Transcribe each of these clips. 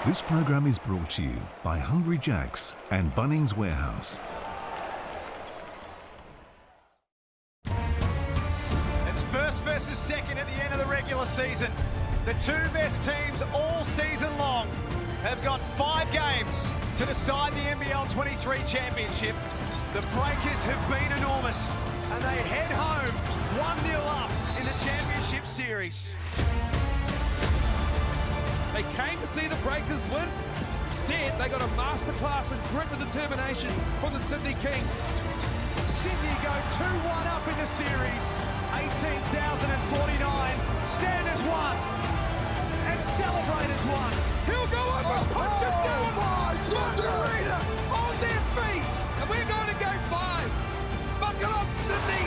This program is brought to you by Hungry Jack's and Bunnings Warehouse. It's first versus second at the end of the regular season. The two best teams all season long have got 5 games to decide the NBL23 championship. The Breakers have been enormous, and they head home 1-0 up in the championship series. They came to see the Breakers win. Instead, they got a masterclass in grit and determination from the Sydney Kings. Sydney go 2-1 up in the series. 18,049. Stand as one and celebrate as one. He'll go over and punch it down. Scott Arena on their feet. And we're going to go 5. Buckle up, Sydney.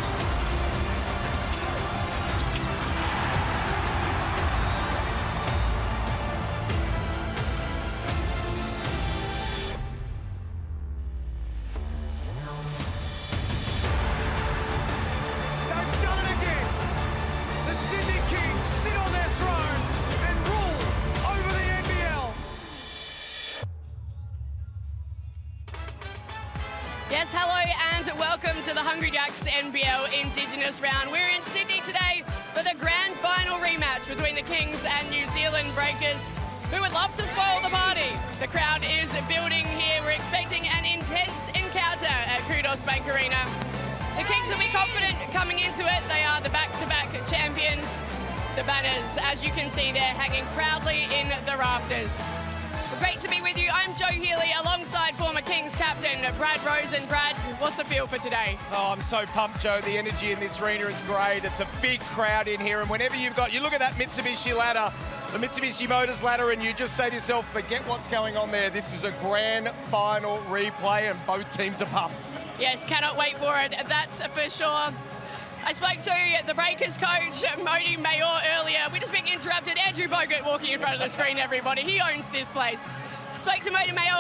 Yes, hello and welcome to the Hungry Jack's NBL Indigenous round. We're in Sydney today for the grand final rematch between the Kings and New Zealand Breakers, who would love to spoil the party. The crowd is building here. We're expecting an intense encounter at Kudos Bank Arena. The Kings will be confident coming into it. They are the back-to-back champions. The banners, as you can see there, hanging proudly in the rafters. Great to be with you. I'm Joe Healy alongside former Kings captain Brad Rosen. Brad, what's the feel for today? Oh, I'm so pumped, Joe. The energy in this arena is great. It's a big crowd in here, and whenever you look at that Mitsubishi ladder, the Mitsubishi Motors ladder, and you just say to yourself, forget what's going on there. This is a grand final replay, and both teams are pumped. Yes, cannot wait for it. That's for sure. I spoke to the Breakers coach, Modi Mayor, earlier. We just been interrupted. Andrew Bogut walking in front of the screen, everybody. He owns this place. Spoke to Modi Mayor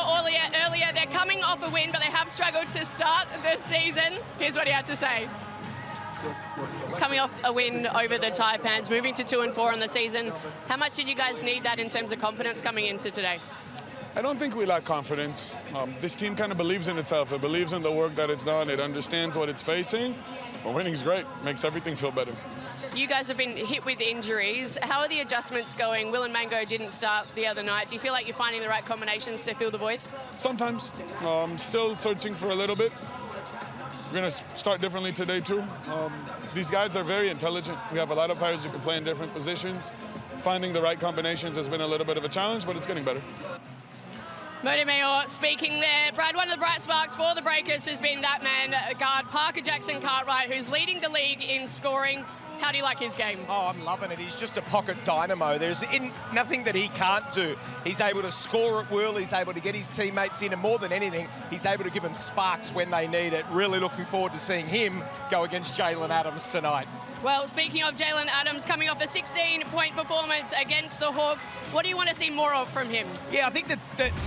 earlier. They're coming off a win, but they have struggled to start the season. Here's what he had to say. Coming off a win over the Taipans, moving to 2-4 on the season. How much did you guys need that in terms of confidence coming into today? I don't think we lack confidence. This team kind of believes in itself. It believes in the work that it's done. It understands what it's facing. Well, winning's great. Makes everything feel better. You guys have been hit with injuries. How are the adjustments going? Will and Mango didn't start the other night. Do you feel like you're finding the right combinations to fill the void? Sometimes. Still searching for a little bit. We're going to start differently today, too. These guys are very intelligent. We have a lot of players who can play in different positions. Finding the right combinations has been a little bit of a challenge, but it's getting better. Modi Mayor speaking there. Brad, one of the bright sparks for the Breakers has been that man, guard Parker Jackson Cartwright, who's leading the league in scoring. How do you like his game? Oh, I'm loving it. He's just a pocket dynamo. There's nothing that he can't do. He's able to score at will. He's able to get his teammates in, and more than anything, he's able to give them sparks when they need it. Really looking forward to seeing him go against Jalen Adams tonight. Well, speaking of Jalen Adams, coming off a 16-point performance against the Hawks, what do you want to see more of from him? Yeah, I think the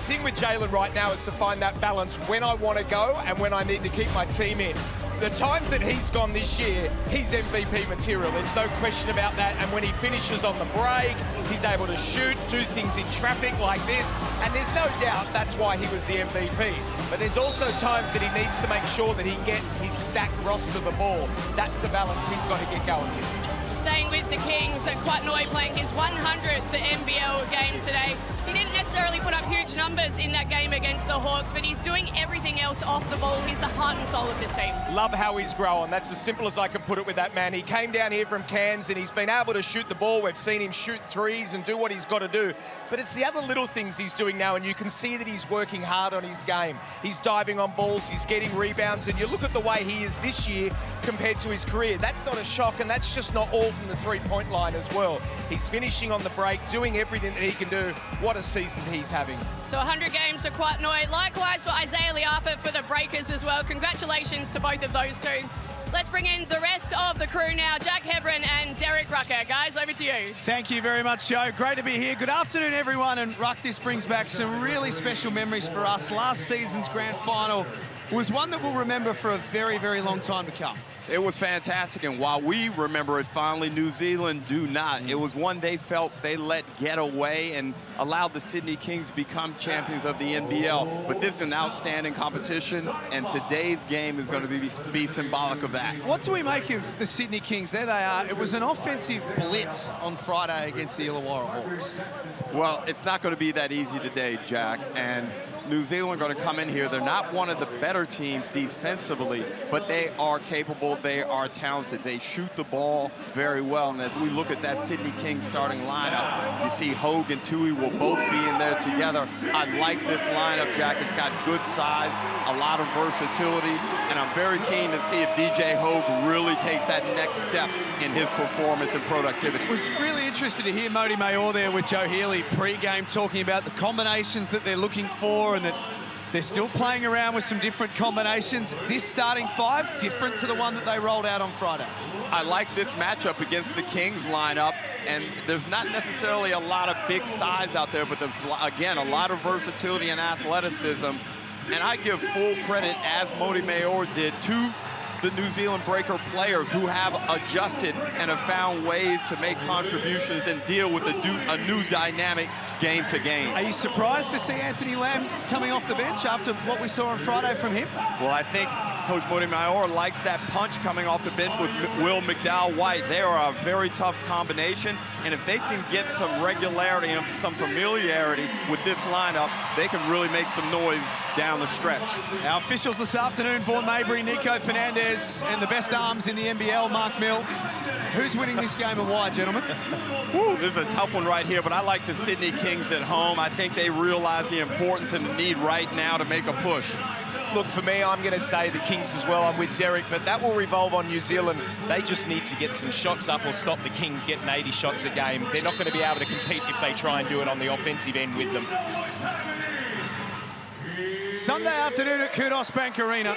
thing with Jalen right now is to find that balance when I want to go and when I need to keep my team in. The times that he's gone this year, he's MVP material. There's no question about that. And when he finishes on the break, he's able to shoot, do things in traffic like this. And there's no doubt that's why he was the MVP. But there's also times that he needs to make sure that he gets his stacked roster the ball. That's the balance he's got to get going with. Staying with the Kings, Quatnoy playing his 100th NBL game today. He didn't necessarily put up huge numbers in that game against the Hawks, but he's doing everything else off the ball. He's the heart and soul of this team. Love how he's growing. That's as simple as I can put it with that man. He came down here from Cairns and he's been able to shoot the ball. We've seen him shoot threes and do what he's got to do. But it's the other little things he's doing now, and you can see that he's working hard on his game. He's diving on balls, he's getting rebounds, and you look at the way he is this year compared to his career. That's not a shock, and that's just not all from the three-point line as well. He's finishing on the break, doing everything that he can do. What a season he's having. So 100 games for Quatnoy. Likewise for Isaiah Liafa for the Breakers as well. Congratulations to both of those two. Let's bring in the rest of the crew now. Jack Hebron and Derek Rucker. Guys, over to you. Thank you very much, Joe. Great to be here. Good afternoon, everyone. And Ruck, this brings back some really special memories for us. Last season's grand final was one that we'll remember for a very, very long time to come. It was fantastic, and while we remember it fondly, New Zealand do not. It was one they felt they let get away and allowed the Sydney Kings to become champions of the NBL. But this is an outstanding competition, and today's game is going to be symbolic of that. What do we make of the Sydney Kings? There they are. It was an offensive blitz on Friday against the Illawarra Hawks. Well, it's not going to be that easy today, Jack, and New Zealand are going to come in here. They're not one of the better teams defensively, but they are capable, they are talented. They shoot the ball very well, and as we look at that Sydney Kings starting lineup, you see Hogue and Tui will both be in there together. I like this lineup, Jack. It's got good size, a lot of versatility, and I'm very keen to see if DJ Hogue really takes that next step in his performance and productivity. I was really interested to hear Mody Maor there with Joe Healy pre-game talking about the combinations that they're looking for and that they're still playing around with some different combinations. This starting five, different to the one that they rolled out on Friday. I like this matchup against the Kings lineup, and there's not necessarily a lot of big size out there, but there's, again, a lot of versatility and athleticism. And I give full credit, as Mody Maor did, to the New Zealand Breaker players who have adjusted and have found ways to make contributions and deal with a new dynamic game to game. Are you surprised to see Anthony Lamb coming off the bench after what we saw on Friday from him? Well, I think Coach Mody Maor likes that punch coming off the bench with Will McDowell-White. They are a very tough combination, and if they can get some regularity and some familiarity with this lineup, they can really make some noise down the stretch. Our officials this afternoon, Vaughn Mabry, Nico Fernandez, and the best arms in the NBL, Mark Mill. Who's winning this game and why, gentlemen? Woo, this is a tough one right here, but I like the Sydney Kings at home. I think they realize the importance and the need right now to make a push. Look, for me, I'm going to say the Kings as well. I'm with Derek, but that will revolve on New Zealand. They just need to get some shots up or stop the Kings getting 80 shots a game. They're not going to be able to compete if they try and do it on the offensive end with them. Sunday afternoon at Kudos Bank Arena.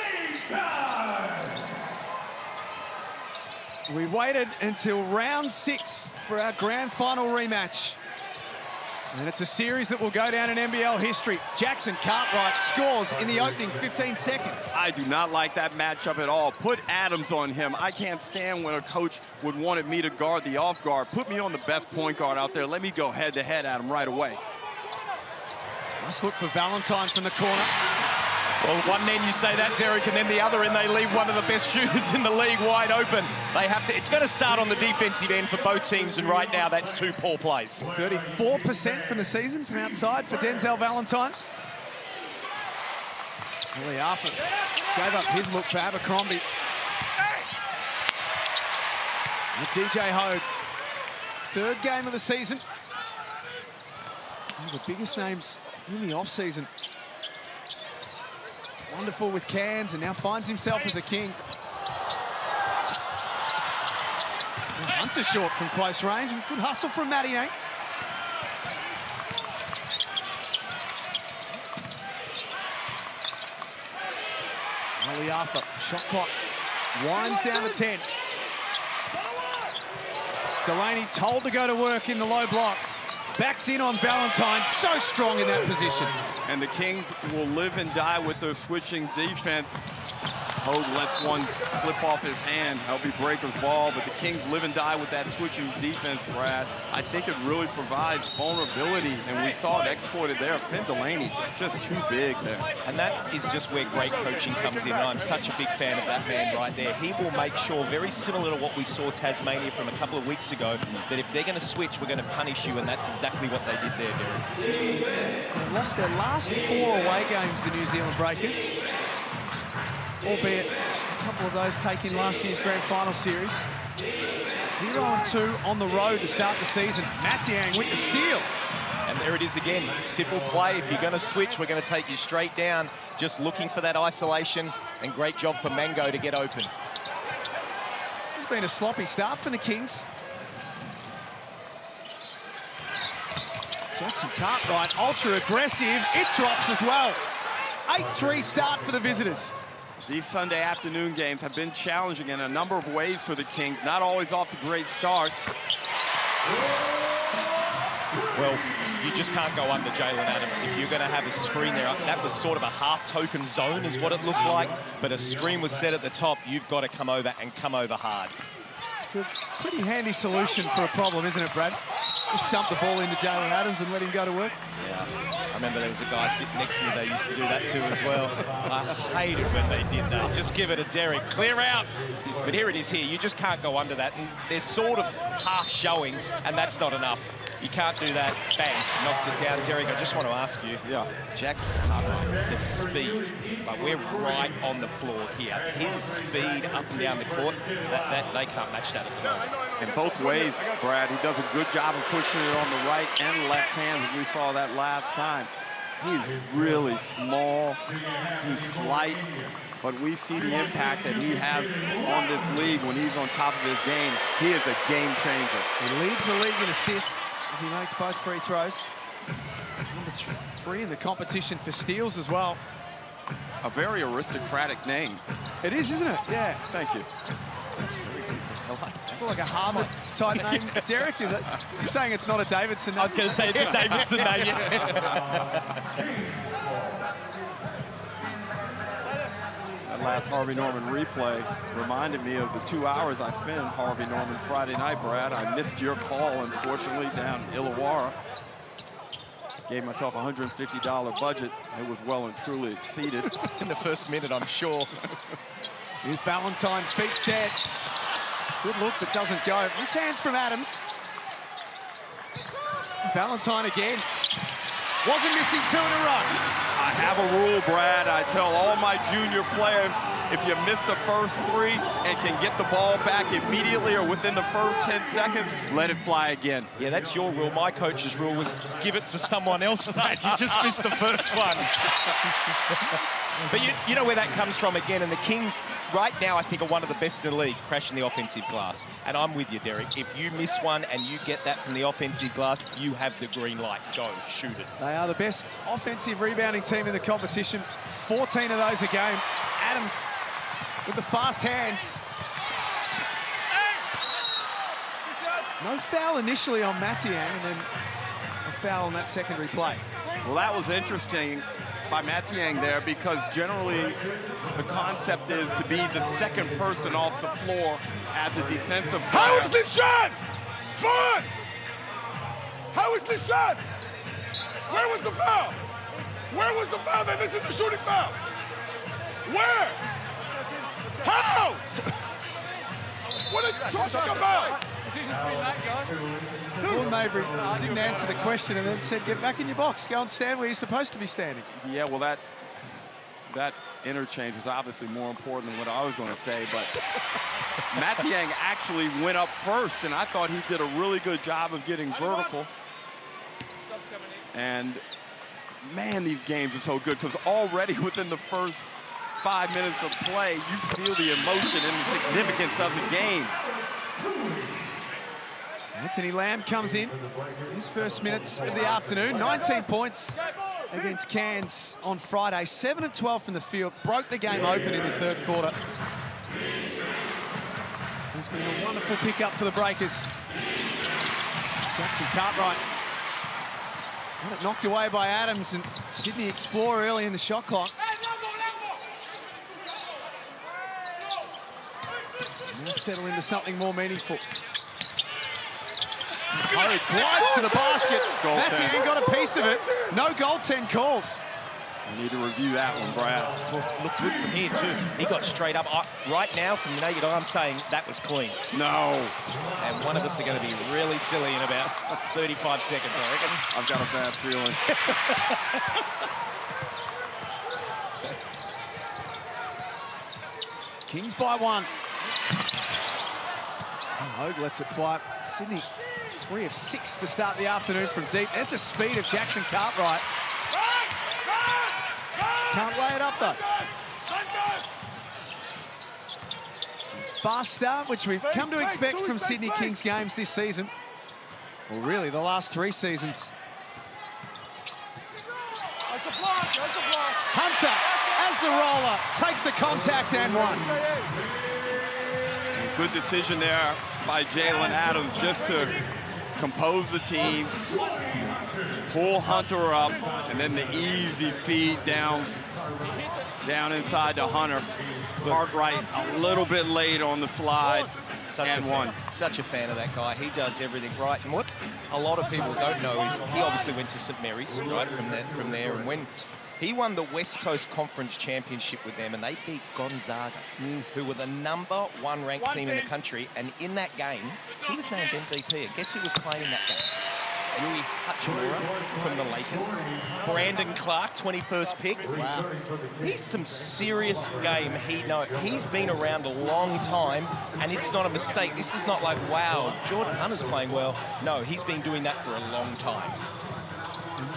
We waited until round 6 for our grand final rematch. And it's a series that will go down in NBL history. Jackson Cartwright scores in the opening 15 seconds. I do not like that matchup at all. Put Adams on him. I can't stand when a coach would wanted me to guard the off guard. Put me on the best point guard out there. Let me go head-to-head at him right away. Nice look for Valentine from the corner. Well, one end you say that, Derek, and then the other end they leave one of the best shooters in the league wide open. They have to. It's going to start on the defensive end for both teams, and right now that's 2 poor plays. 34% from the season from outside for Denzel Valentine. Willie Arthur gave up his look for Abercrombie. With DJ Hogue, 3rd game of the season. One of the biggest names in the off-season. Wonderful with Cairns, and now finds himself as a King. Hunter short from close range, and good hustle from Matty Yang. Willie Arthur, shot clock winds down to 10. Delaney told to go to work in the low block. Backs in on Valentine, so strong in that position. And the Kings will live and die with their switching defense. Hogue lets one slip off his hand. That'll be Breaker's ball, but the Kings live and die with that switching defense, Brad. I think it really provides vulnerability, and we saw it exploited there. Finn Delaney, just too big there. And that is just where great coaching comes in. I'm such a big fan of that man right there. He will make sure, very similar to what we saw Tasmania from a couple of weeks ago, that if they're going to switch, we're going to punish you, and that's exactly what they did there, Derek. They lost their last 4 away games, the New Zealand Breakers. Albeit a couple of those taken last year's grand final series. 0-2 on the road to start the season. Matiang with the seal. And there it is again, simple play. If you're going to switch, we're going to take you straight down. Just looking for that isolation, and great job for Mango to get open. This has been a sloppy start for the Kings. Jackson Cartwright, ultra aggressive. It drops as well. 8-3 start for the visitors. These Sunday afternoon games have been challenging in a number of ways for the Kings, not always off to great starts. Well, you just can't go under Jalen Adams. If you're going to have a screen there, that was sort of a half-token zone is what it looked like, but a screen was set at the top. You've got to come over and come over hard. It's a pretty handy solution for a problem, isn't it, Brad? Just dump the ball into Jalen Adams and let him go to work. Yeah, I remember there was a guy sitting next to me they used to do that to as well. I hated when they did that. Just give it a Derek, clear out. But here it is here. You just can't go under that. And they're sort of half showing, and that's not enough. You can't do that. Bang, knocks it down. Derek, I just want to ask you. Yeah. Jackson Cartwright, the speed. But we're right on the floor here. His speed up and down the court, that they can't match that at the moment. In both ways, Brad, he does a good job of pushing it on the right and left hand. We saw that last time. He's really small. He's slight. But we see the impact that he has on this league when he's on top of his game. He is a game changer. He leads the league in assists as he makes both free throws. Number three in the competition for steals as well. A very aristocratic name. It is, isn't it? Yeah. Thank you. That's very good. I like that. Like a Harvard-type name. Derek, is it? You're saying it's not a Davidson name? I was going to say it's a Davidson name, yeah. That last Harvey Norman replay reminded me of the 2 hours I spent in Harvey Norman Friday night, Brad. I missed your call, unfortunately, down Illawarra. Gave myself a $150 budget. It was well and truly exceeded. In the first minute, I'm sure. Here's Valentine, feet set. Good look, but doesn't go. This hands from Adams. Valentine again. Wasn't missing two in a row. I have a rule, Brad. I tell all my junior players, if you miss the first three and can get the ball back immediately or within the first 10 seconds, let it fly again. Yeah, that's your rule. My coach's rule was give it to someone else, Brad. You just missed the first one. But you know where that comes from again, and the Kings right now I think are one of the best in the league, crashing the offensive glass. And I'm with you, Derek. If you miss one and you get that from the offensive glass, you have the green light. Go, shoot it. They are the best offensive rebounding team in the competition. 14 of those a game. Adams with the fast hands. No foul initially on Matiang, and then a foul on that secondary play. Well, that was interesting by Matiang there, because generally the concept is to be the second person off the floor as a defensive player. How is the shot? Fun! How is the shot? Where was the foul? Where was the foul? This is the shooting foul. Where? How? What are you talking about? Lord Mabry didn't answer the question and then said, get back in your box. Go and stand where you're supposed to be standing. Yeah, well, that interchange was obviously more important than what I was going to say, but Matiang actually went up first, and I thought he did a really good job of getting vertical. And, man, these games are so good, because already within the first 5 minutes of play, you feel the emotion and the significance of the game. Anthony Lamb comes in. His first minutes of the afternoon. 19 points against Cairns on Friday. 7 of 12 from the field. Broke the game open in the third quarter. It's been a wonderful pickup for the Breakers. Jackson Cartwright got it knocked away by Adams, and Sydney explore early in the shot clock. And they'll settle into something more meaningful. Oh, he glides to the basket. Matiang got a piece of it. No goaltend called. We need to review that one, Brad. Well, look good from here, too. He got straight up. Right now, from the naked eye, I'm saying that was clean. No. And one of us are going to be really silly in about 35 seconds, I reckon. I've got a bad feeling. Kings by one. Hogue lets it fly. Sydney, 3 of 6 to start the afternoon from deep. There's the speed of Jackson Cartwright. Can't lay it up, though. Fast start, which we've come to expect from Sydney Kings games this season. Well, really, the last 3 seasons. Hunter, as the roller, takes the contact and one. Good decision there by Jalen Adams just to compose the team, pull Hunter up, and then the easy feed down inside to Hunter. Cartwright a little bit late on the slide. Such a fan of that guy. He does everything right. And what a lot of people don't know is he obviously went to St. Mary's, right, from there. And when he won the West Coast Conference Championship with them, and they beat Gonzaga, who were the #1 ranked team in the country. And in that game, he was named MVP. And guess who was playing in that game? Rui Hachimura from the Lakers. Brandon Clark, 21st pick. Wow. He's some serious game. He's been around a long time, and it's not a mistake. This is not like, wow, Jordan Hunter's playing well. No, he's been doing that for a long time.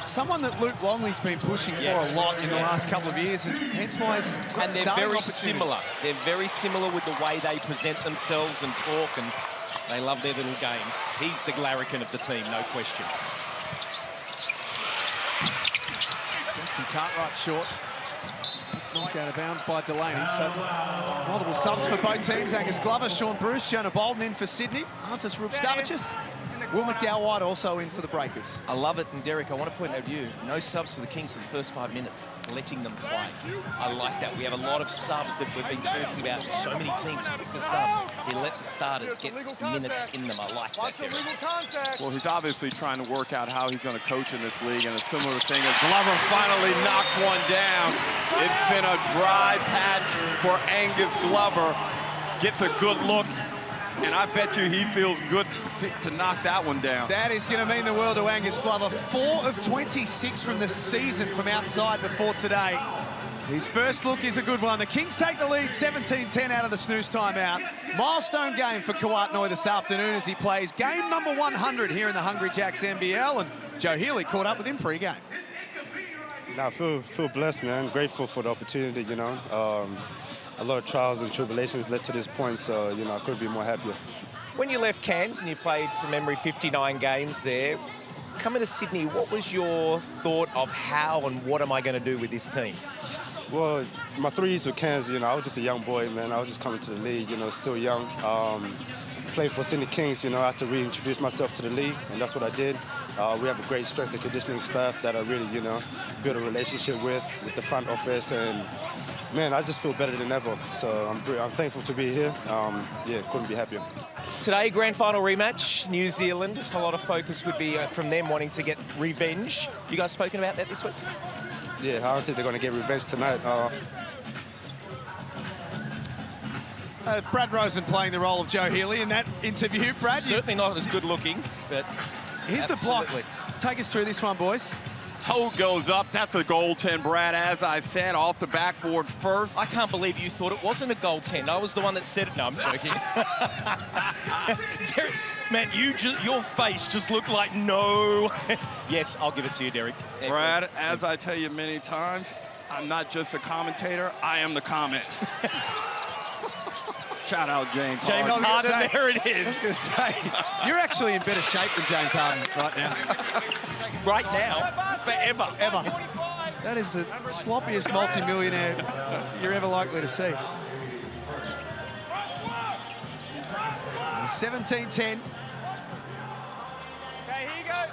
Someone that Luke Longley's been pushing for a lot in the last couple of years, and hence why he's got and they're very similar. They're very similar with the way they present themselves and talk, and they love their little games. He's the Larrikin of the team, no question. Jackson Cartwright short. It's knocked out of bounds by Delaney. So multiple subs for both teams. Angus Glover, Sean Bruce, Jonah Bolden in for Sydney. Artis Rupstavicius. Will McDowell-White also in for the Breakers. I love it, and Derek, I want to point out to you, no subs for the Kings for the first 5 minutes, letting them play. I like that. We have a lot of subs that we've been talking about. So many teams pick the subs. He let the starters get minutes in them. I like that, Derek. Well, he's obviously trying to work out how he's going to coach in this league, and a similar thing as Glover finally knocks one down. It's been a dry patch for Angus Glover. Gets a good look, and I bet you he feels good to knock that one down. That is going to mean the world to Angus Glover. 4 of 26 from the season from outside before today. His first look is a good one. The Kings take the lead 17-10 out of the snooze timeout. Milestone game for Kawatnoy this afternoon as he plays game number 100 here in the Hungry Jacks NBL, and Joe Healy caught up with him pre-game. I feel blessed, man. Grateful for the opportunity, you know. A lot of trials and tribulations led to this point, so, you know, I couldn't be more happier. When you left Cairns and you played, from memory, 59 games there, coming to Sydney, what was your thought of how and what am I going to do with this team? Well, my 3 years with Cairns, you know, I was just a young boy, man. I was just coming to the league, you know, still young. Playing for Sydney Kings, you know, I had to reintroduce myself to the league, and that's what I did. We have a great strength and conditioning staff that I really, you know, built a relationship with the front office, and man, I just feel better than ever. So I'm thankful to be here. Yeah, couldn't be happier. Today, grand final rematch, New Zealand. A lot of focus would be from them wanting to get revenge. You guys spoken about that this week? Yeah, I don't think they're going to get revenge tonight. Brad Rosen playing the role of Joe Healy in that interview. Brad, certainly not as good looking, but here's absolutely. the block. Take us through this one, boys. Hold goes up. That's a goaltend, Brad. As I said, off the backboard first. I can't believe you thought it wasn't a goaltend. I was the one that said it. No, I'm joking. Derek, man, your face just looked like no. Yes, I'll give it to you, Derek. Brad, as I tell you many times, I'm not just a commentator. I am the comment. Shout out James Harden. There it is. I was going to say, you're actually in better shape than James Harden right now. Right now, forever. Ever. That is the sloppiest multi-millionaire you're ever likely to see. 17-10. Okay, here you go. That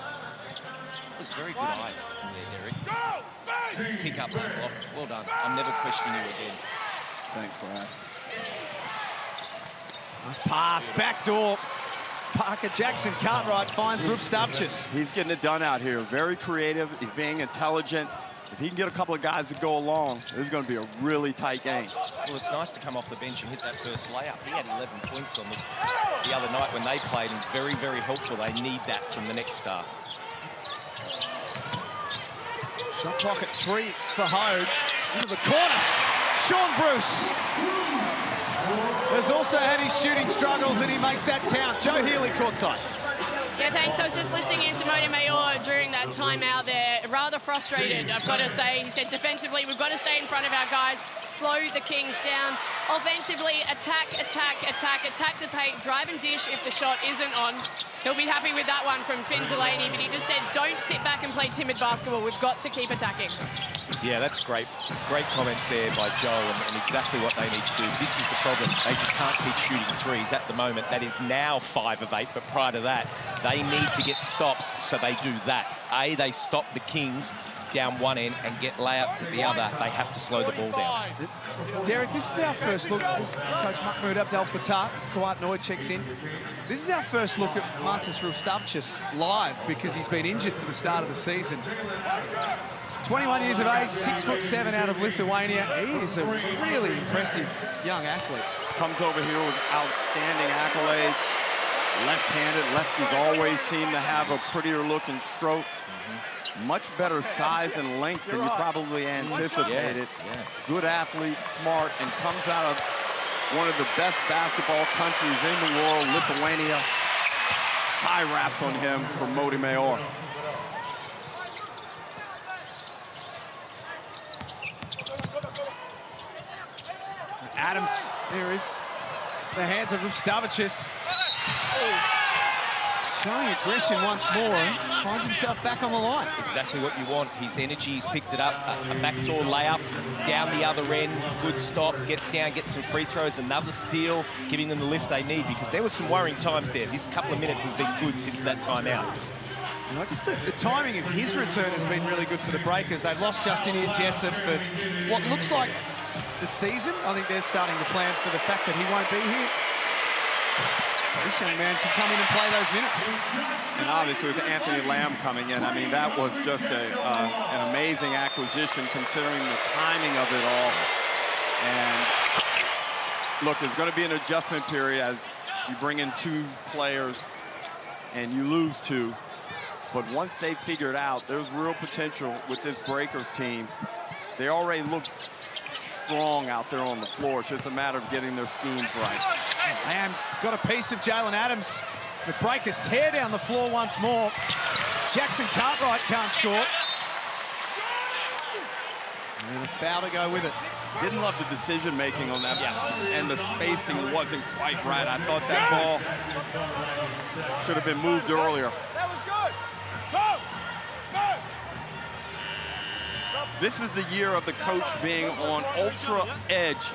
was very good eye from there, Derek. Pick up that block. Well done. I'm never questioning you again. Thanks, Brad. Nice pass, backdoor. Parker Jackson Cartwright finds Rupstavicius. He's getting it done out here. Very creative. He's being intelligent. If he can get a couple of guys to go along, this is going to be a really tight game. Well, it's nice to come off the bench and hit that first layup. He had 11 points on the other night when they played, and very, very helpful. They need that from the next star. Shot clock at 3 for Hode. Into the corner. Sean Bruce has also had his shooting struggles, and he makes that count. Joe Healy courtside. Yeah, thanks. I was just listening into Modi Mayor during that timeout there. Rather frustrated, I've got to say. He said defensively, we've got to stay in front of our guys, slow the Kings down. Offensively, attack the paint, drive and dish if the shot isn't on. He'll be happy with that one from Finn Delaney, but he just said, don't sit back and play timid basketball. We've got to keep attacking. Yeah, that's great comments there by Joel, and exactly what they need to do. This is the problem. They just can't keep shooting threes at the moment. That is now 5 of 8, but prior to that, they need to get stops, so they do that. They stop the Kings down one end and get layups at the other. They have to slow the ball down. Derek, this is our first look. This is Coach Mahmoud Abdel Fattah, as Kawat Noy checks in. This is our first look at Mantas Rustavchis live because he's been injured for the start of the season. 21 years of age, 6'7" out of Lithuania. He is a really impressive young athlete. Comes over here with outstanding accolades. Left-handed, lefties always seem to have a prettier looking stroke. Much better size and length than you probably anticipated. Yeah. Good athlete, smart, and comes out of one of the best basketball countries in the world, Lithuania. High raps on him from Modi Mayor. Adams, there is the hands of Rustavchis. Showing aggression once more and finds himself back on the line. Exactly what you want. His energy, he's picked it up. A backdoor layup down the other end. Good stop, gets down, gets some free throws, another steal, giving them the lift they need, because there were some worrying times there. This couple of minutes has been good since that timeout. And I guess the timing of his return has been really good for the Breakers. They've lost Justinian Jessup for what looks like the season. I think they're starting to plan for the fact that he won't be here. This young man can come in and play those minutes. And obviously with Anthony Lamb coming in, I mean, that was just an amazing acquisition considering the timing of it all. And look, there's going to be an adjustment period as you bring in 2 players and you lose 2. But once they figure it out, there's real potential with this Breakers team. They already look strong out there on the floor. It's just a matter of getting their schemes right. Lamb got a piece of Jalen Adams. The Breakers tear down the floor once more. Jackson Cartwright can't score. And a foul to go with it. Didn't love the decision-making on that. And the spacing wasn't quite right. I thought that ball should have been moved earlier. That was good. Go! This is the year of the coach being on ultra edge.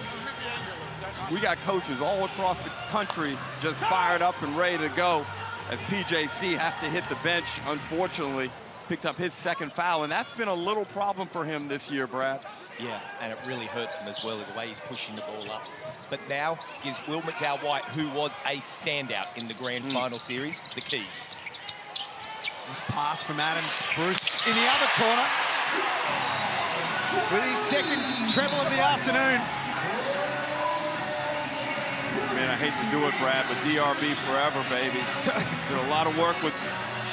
We got coaches all across the country just fired up and ready to go as PJC has to hit the bench, unfortunately. Picked up his second foul, and that's been a little problem for him this year, Brad. Yeah, and it really hurts him as well, the way he's pushing the ball up. But now gives Will McDowell-White, who was a standout in the grand final series, the keys. This pass from Adams. Bruce in the other corner with his second treble of the afternoon. Man, I hate to do it, Brad, but DRB forever, baby. Did a lot of work with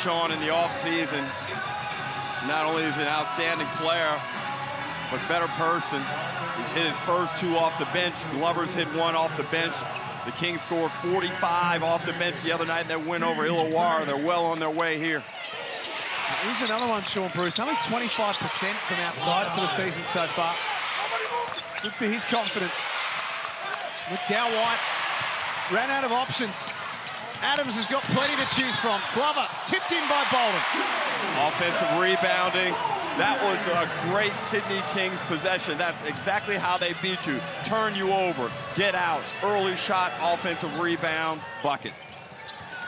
Sean in the offseason. Not only is he an outstanding player, but better person. He's hit his first 2 off the bench. Glover's hit 1 off the bench. The Kings scored 45 off the bench the other night in their win over Illawarra. They're well on their way here. Here's another one, Sean Bruce. Only 25% from outside for the season so far. Good for his confidence. McDowell-White ran out of options. Adams has got plenty to choose from. Glover tipped in by Bolden. Offensive rebounding. That was a great Sydney Kings possession. That's exactly how they beat you. Turn you over, get out, early shot, offensive rebound, bucket.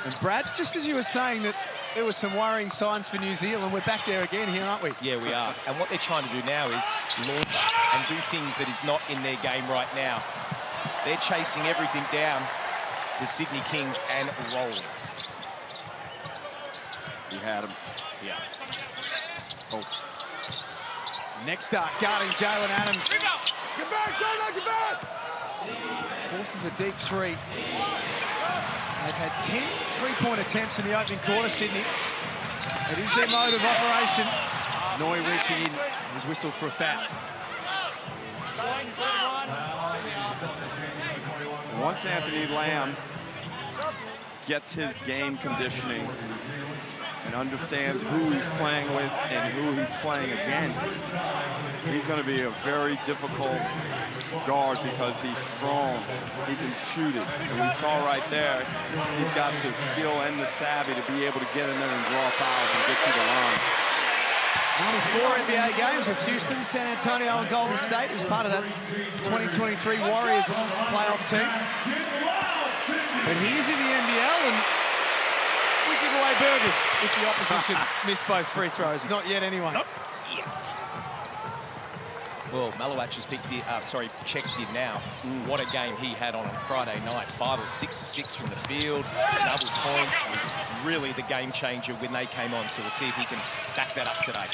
And Brad, just as you were saying that there were some worrying signs for New Zealand, we're back there again here, aren't we? Yeah, we are. And what they're trying to do now is launch and do things that is not in their game right now. They're chasing everything down, the Sydney Kings, and rolling. He had him. Yeah. Oh. Next up, guarding Jalen Adams. Get back, Jalen, get back! Forces a deep 3. They've had 10 3-point attempts in the opening quarter, Sydney. It is their mode of operation. Noy reaching in. He's whistled for a foul. Once Anthony Lamb gets his game conditioning and and understands who he's playing with and who he's playing against, he's going to be a very difficult guard because he's strong. He can shoot it. And we saw right there, he's got the skill and the savvy to be able to get in there and draw fouls and get to the line. 94 NBA games with Houston, San Antonio, and Golden State. He was part of that 2023 Warriors playoff team. But he's in the NBL, and we give away burgers if the opposition miss both free throws. Not yet, anyway. Not yet. Well, Malowach has checked in now. What a game he had on Friday night. 5 or 6 or 6 from the field. Double points was really the game changer when they came on. So we'll see if he can back that up today.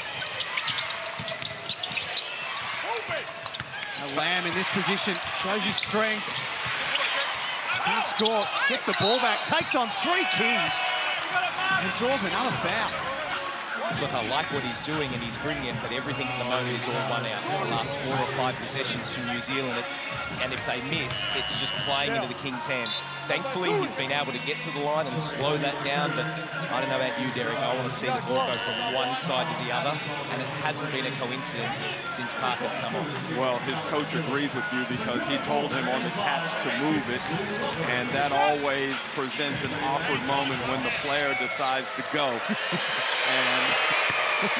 Lamb in this position shows his strength. Can't score. Gets the ball back. Takes on 3 Kings. And draws another foul. Look, I like what he's doing and he's brilliant, but everything at the moment is all one out. The last 4 or 5 possessions from New Zealand, and if they miss, it's just playing into the Kings' hands. Thankfully, he's been able to get to the line and slow that down, but I don't know about you, Derek. I want to see the ball go from one side to the other, and it hasn't been a coincidence since Parker's come off. Well, his coach agrees with you because he told him on the catch to move it, and that always presents an awkward moment when the player decides to go. And,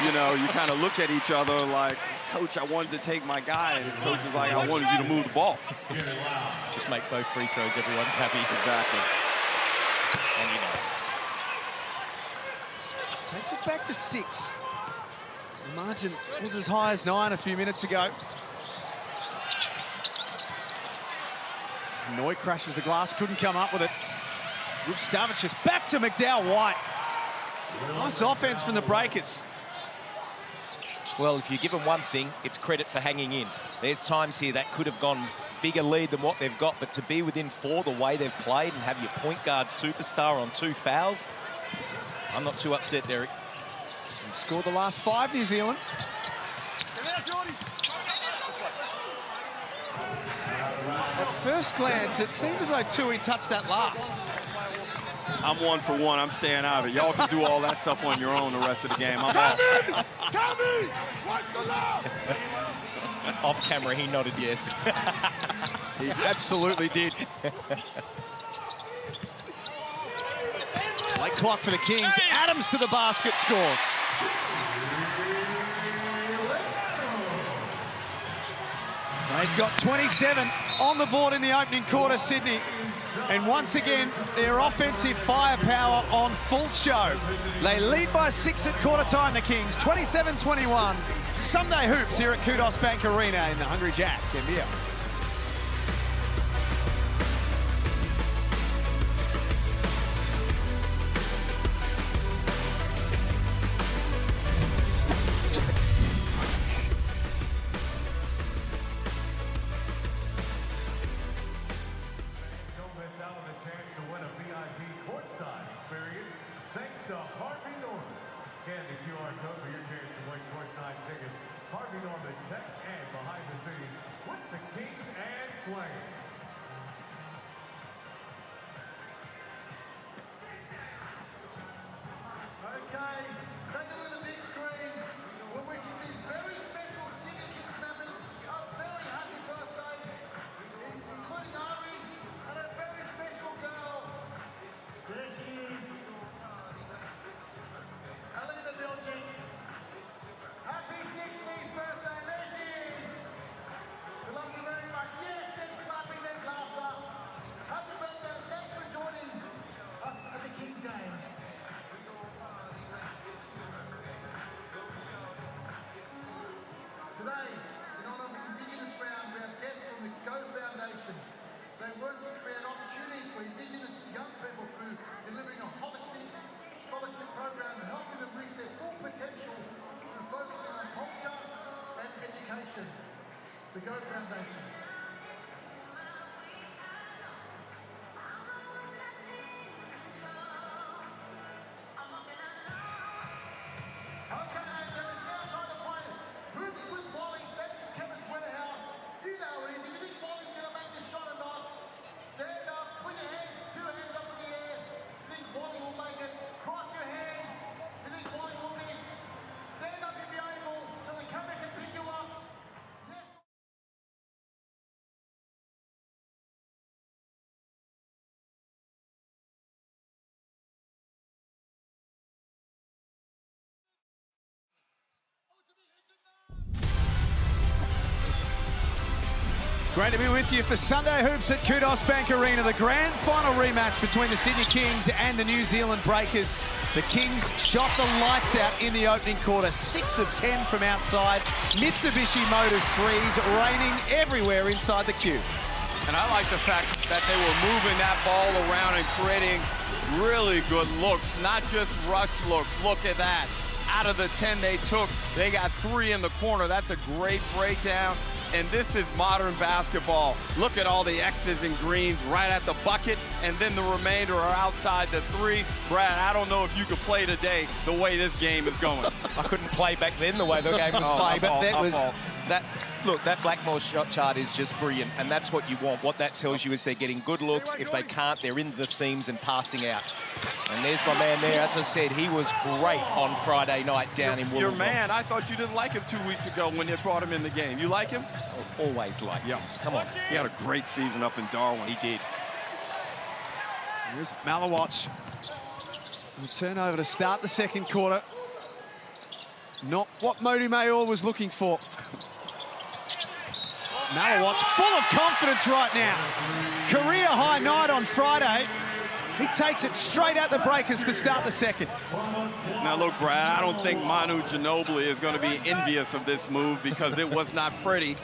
you know, you kind of look at each other like, Coach, I wanted to take my guy. And the coach is like, I wanted you to move the ball. Just make both free throws. Everyone's happy. Exactly. And he knows. Takes it back to 6. The margin was as high as 9 a few minutes ago. Noy crashes the glass, couldn't come up with it. Rip Stavicius back to McDowell-White. Nice offense from the Breakers. Well, if you give them one thing, it's credit for hanging in. There's times here that could have gone bigger lead than what they've got, but to be within 4 the way they've played and have your point guard superstar on 2 fouls, I'm not too upset, Derek. They've scored the last 5, New Zealand. At first glance, it seemed as though Tui touched that last. I'm 1 for 1. I'm staying out of it. Y'all can do all that stuff on your own the rest of the game. I'm off. Tommy! What's the love? Off camera, he nodded yes. He absolutely did. Late clock for the Kings. Adams to the basket, scores. They've got 27 on the board in the opening quarter, Sydney. And once again, their offensive firepower on full show. They lead by 6 at quarter time, the Kings, 27-21. Sunday hoops here at Kudos Bank Arena in the Hungry Jacks NBL. Today, in honour of the Indigenous round, we have guests from the Go Foundation. They work to create opportunities for Indigenous young people through delivering a holistic scholarship program and helping them reach their full potential through focusing on culture and education. The Go Foundation. Great to be with you for Sunday Hoops at Kudos Bank Arena, the grand final rematch between the Sydney Kings and the New Zealand Breakers. The Kings shot the lights out in the opening quarter, 6 of 10 from outside. Mitsubishi Motors threes raining everywhere inside the cube. And I like the fact that they were moving that ball around and creating really good looks, not just rush looks. Look at that. Out of the 10 they took, they got 3 in the corner. That's a great breakdown. And this is modern basketball. Look at all the X's and greens right at the bucket, and then the remainder are outside the 3. Brad, I don't know if you could play today the way this game is going. I couldn't play back then the way the game was played, but that was that. Look, that Blackmore shot chart is just brilliant, and that's what you want. What that tells you is they're getting good looks. If they can't, they're into the seams and passing out. And there's my man there. As I said, he was great on Friday night down in Wollongong. Your man, I thought you didn't like him 2 weeks ago when they brought him in the game. You like him? Always like him. Come on. He had a great season up in Darwin. He did. Here's Malawatch. A turnover to start the second quarter. Not what Mody Mayor was looking for. Malawatch full of confidence right now. Career high night on Friday. He takes it straight at the Breakers to start the second. Now look, Brad, I don't think Manu Ginobili is going to be envious of this move because it was not pretty,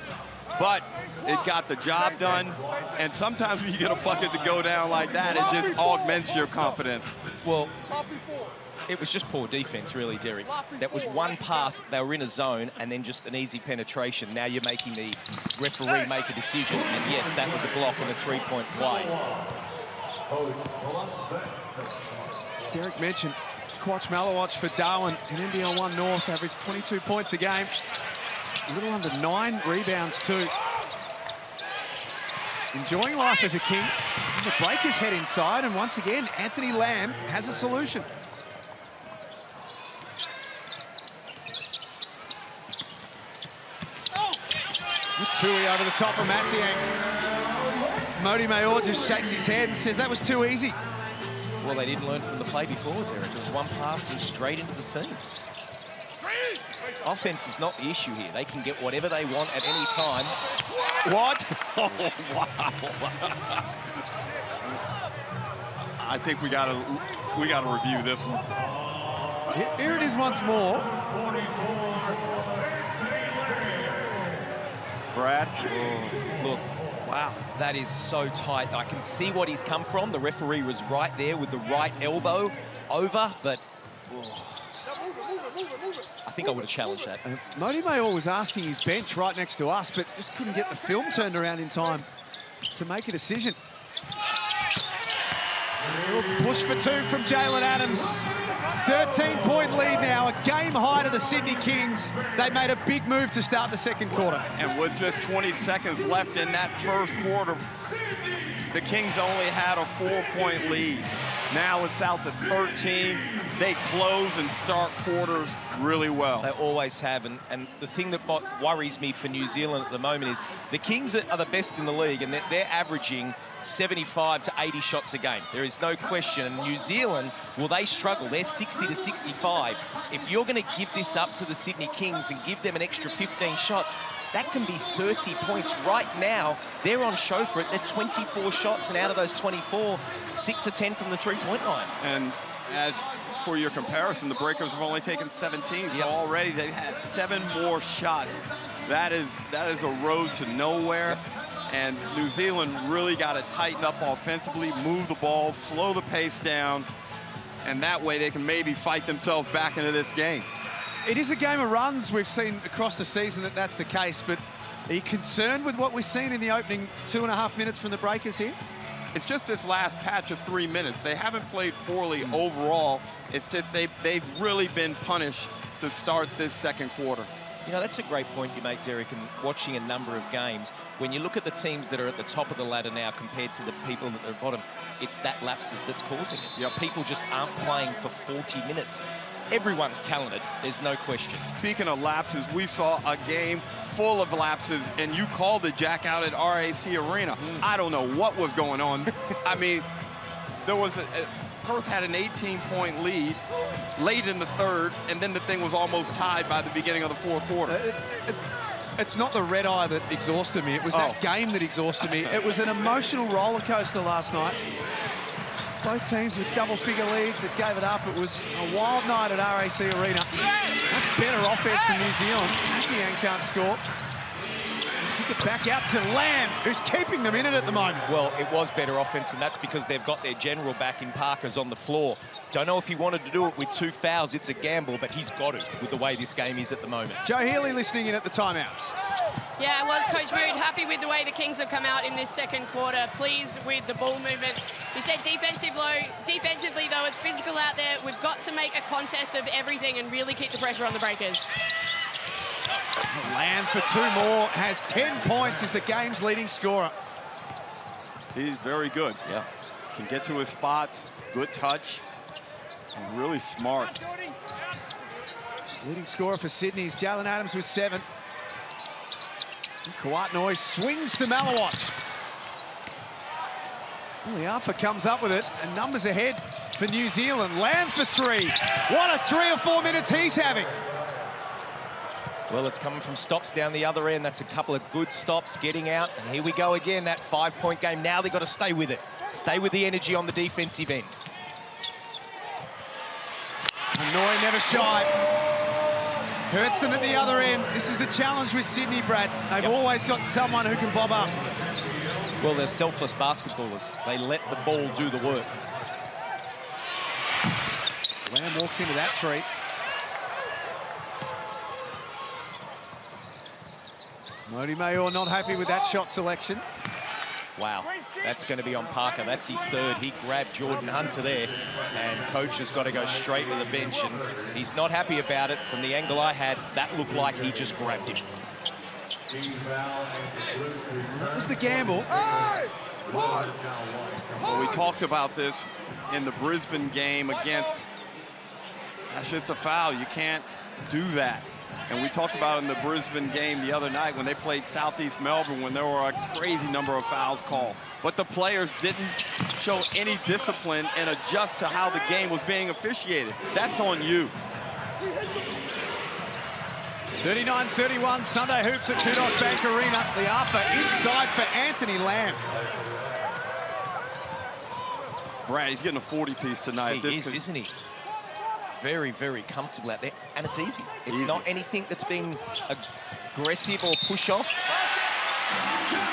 but it got the job done. And sometimes when you get a bucket to go down like that, it just augments your confidence. Well, it was just poor defense, really, Derek. That was one pass, they were in a zone, and then just an easy penetration. Now you're making the referee make a decision, and yes, that was a block and a three-point play. Derek mentioned Quach Malawatch for Darwin in NBL1 North, averaged 22 points a game. A little under 9 rebounds too. Enjoying life as a King. The Breakers head inside, and once again, Anthony Lamb has a solution. Tui over the top of Matiang. Mody Mayor just shakes his head and says that was too easy. Well, they didn't learn from the play before, Derek. It was one pass and straight into the seams. Offense is not the issue here. They can get whatever they want at any time. What? Oh, wow. I think we gotta review this one. Here it is once more. Brad. Oh, look, wow, that is so tight. I can see what he's come from. The referee was right there with the right elbow over, but I think I would have challenged that. Mody Mayor was asking his bench right next to us, but just couldn't get the film turned around in time to make a decision. Push for 2 from Jalen Adams. 13-point lead now, a game high to the Sydney Kings. They made a big move to start the second quarter. And with just 20 seconds left in that first quarter, the Kings only had a 4-point lead. Now it's out to 13. They close and start quarters really well. They always have, and the thing that worries me for New Zealand at the moment is the Kings are the best in the league, and they're averaging 75 to 80 shots a game. There is no question. And New Zealand, well, they struggle. They're 60 to 65. If you're going to give this up to the Sydney Kings and give them an extra 15 shots, that can be 30 points. Right now, they're on show for it. They're 24 shots, and out of those 24, 6 or 10 from the three-point line. And as for your comparison, the Breakers have only taken 17, so already they've had 7 more shots. That is a road to nowhere. And New Zealand really got to tighten up offensively, move the ball, slow the pace down, and that way they can maybe fight themselves back into this game. It is a game of runs. We've seen across the season that that's the case, but are you concerned with what we've seen in the opening 2.5 minutes from the Breakers here? It's just this last patch of 3 minutes. They haven't played poorly overall. It's just they've really been punished to start this second quarter. You know, that's a great point you make, Derek, and watching a number of games. When you look at the teams that are at the top of the ladder now compared to the people that are at the bottom, it's that lapses that's causing it. Yep. People just aren't playing for 40 minutes. Everyone's talented, there's no question. Speaking of lapses, we saw a game full of lapses, and you called the jack out at RAC Arena. I don't know what was going on. I mean, there was Perth had an 18-point lead late in the third, and then the thing was almost tied by the beginning of the fourth quarter. It's not the red eye that exhausted me. It was that game that exhausted me. It was an emotional roller coaster last night. Both teams with double-figure leads that gave it up. It was a wild night at RAC Arena. That's better offense from New Zealand. Etienne can't score. Kick it back out to Lamb, who's keeping them in it at the moment. Well, it was better offense, and that's because they've got their general back in Parker's on the floor. Don't know if he wanted to do it with 2 fouls. It's a gamble, but he's got it with the way this game is at the moment. Joe Healy listening in at the timeouts. Yeah, I was, Coach Mood, happy with the way the Kings have come out in this second quarter. Pleased with the ball movement. We said defensively, though, it's physical out there. We've got to make a contest of everything and really keep the pressure on the Breakers. Lamb for 2 more, has 10 points, is the game's leading scorer. He's very good. Yeah. Can get to his spots, good touch, and really smart. Leading scorer for Sydney is Jalen Adams with 7. Kawatnoy swings to Malawatch. Liafa comes up with it, and numbers ahead for New Zealand. Lamb for 3. What a 3 or 4 minutes he's having. Well, it's coming from stops down the other end. That's a couple of good stops getting out. And here we go again, that 5-point game. Now they've got to stay with it. Stay with the energy on the defensive end. Noy never shy. Hurts them at the other end. This is the challenge with Sydney, Brad. They've always got someone who can bob up. Well, they're selfless basketballers. They let the ball do the work. Lamb walks into that 3. Modi Mayor not happy with that shot selection. Wow, that's going to be on Parker. That's his 3rd. He grabbed Jordan Hunter there, and coach has got to go straight to the bench, and he's not happy about it. From the angle I had, that looked like he just grabbed him. That was the gamble. Well, we talked about this in the Brisbane game against... That's just a foul. You can't do that. And we talked about in the Brisbane game the other night when they played Southeast Melbourne when there were a crazy number of fouls called. But the players didn't show any discipline and adjust to how the game was being officiated. That's on you. 39-31, Sunday Hoops at Kudos Bank Arena. Liafa inside for Anthony Lamb. Brad, he's getting a 40-piece tonight. He is, isn't he? Very, very comfortable out there, and it's easy. It's not anything that's been aggressive or push off.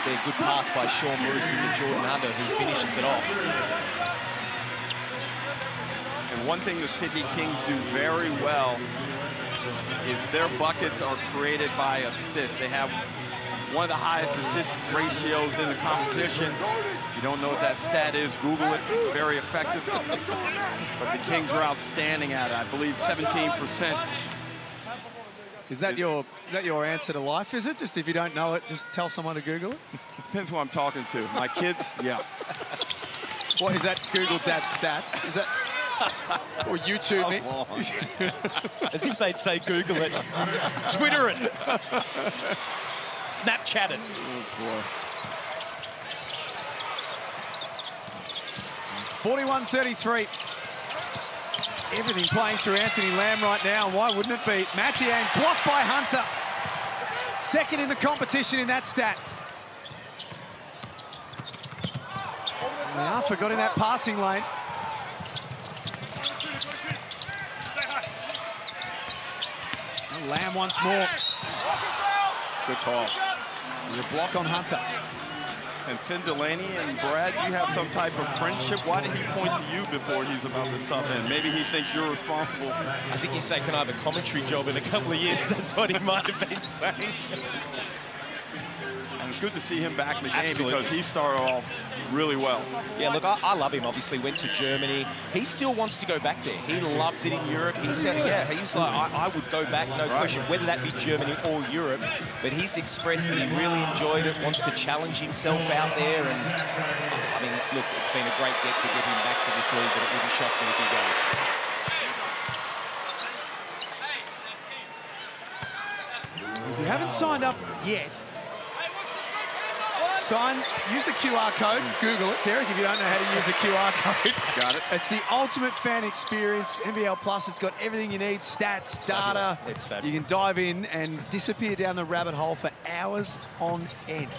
There's a good pass by Sean Bruce into Jordan Hunter, who finishes it off. And one thing the Sydney Kings do very well is their buckets are created by assists. They have one of the highest assist ratios in the competition. If you don't know what that stat is, Google it. It's very effective. But the Kings are outstanding at it. I believe 17%. Is that your answer to life, is it? Just if you don't know it, just tell someone to Google it? It depends who I'm talking to. My kids, yeah. What is that? Google Dad's stats? Is that... Or YouTube me? As if they'd say Google it. Twitter it. Snapchat it. Oh, boy. 41-33. Everything playing through Anthony Lamb right now. Why wouldn't it be? Matiang blocked by Hunter. 2nd in the competition in that stat. Liafa got in that passing lane. And Lamb once more. Good call. There's a block on Hunter. And Finn Delaney and Brad, you have some type of friendship. Why did he point to you before he's about to sub in? Maybe he thinks you're responsible. I think he's saying, can I have a commentary job in a couple of years? That's what he might have been saying. And it's good to see him back in the game because he started off really well. Yeah, look, I love him, obviously. Went to Germany. He still wants to go back there. He loved it in Europe. He said, yeah, he was like, I would go back, no question, whether that be Germany or Europe. But he's expressed that he really enjoyed it, wants to challenge himself out there. And, I mean, look, it's been a great get to get him back to this league, but it wouldn't shock me if he goes. If you haven't signed up yet, use the QR code, Google it, Derek, if you don't know how to use a QR code. Got it. It's the ultimate fan experience. NBL Plus, it's got everything you need, stats, It's data. fabulous. It's fabulous. You can dive in and disappear down the rabbit hole for hours on end.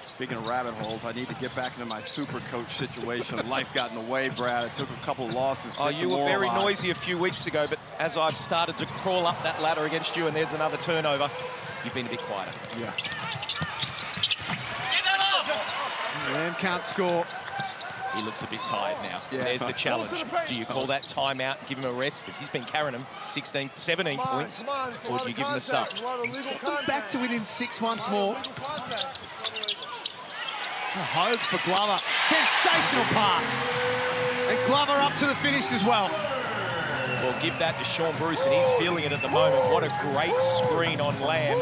Speaking of rabbit holes, I need to get back into my super coach situation. Life got in the way, Brad. I took a couple losses. Oh, you were very noisy a few weeks ago, but as I've started to crawl up that ladder against you and there's another turnover, you've been a bit quieter. Yeah. Lamb can't score. He looks a bit tired now. Yeah. There's the challenge. Do you call that timeout, give him a rest? Because he's been carrying him 16, 17 points. Or do you give him a sub? He's got them back to within 6 once more. Hogue for Glover. Sensational pass. And Glover up to the finish as well. Well, give that to Sean Bruce, and he's feeling it at the moment. What a great screen on Lamb.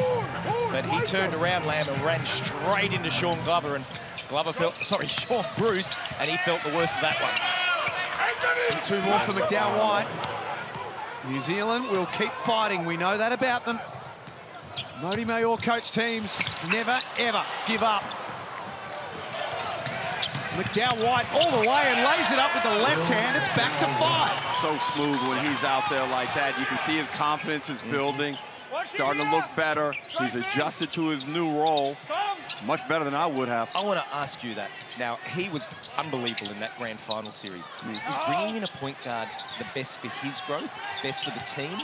But he turned around, Lamb, and ran straight into Sean Glover. And Glover felt, sorry, Sean Bruce, and he felt the worst of that one. And 2 more for McDowell White. New Zealand will keep fighting. We know that about them. Modi Mayor coach teams never, ever give up. McDowell White all the way and lays it up with the left hand. It's back to 5. So smooth when he's out there like that. You can see his confidence is building, starting to look better. He's adjusted to his new role. Much better than I would have. I want to ask you that. Now, he was unbelievable in that grand final series. He's bringing in a point guard, the best for his growth, best for the team.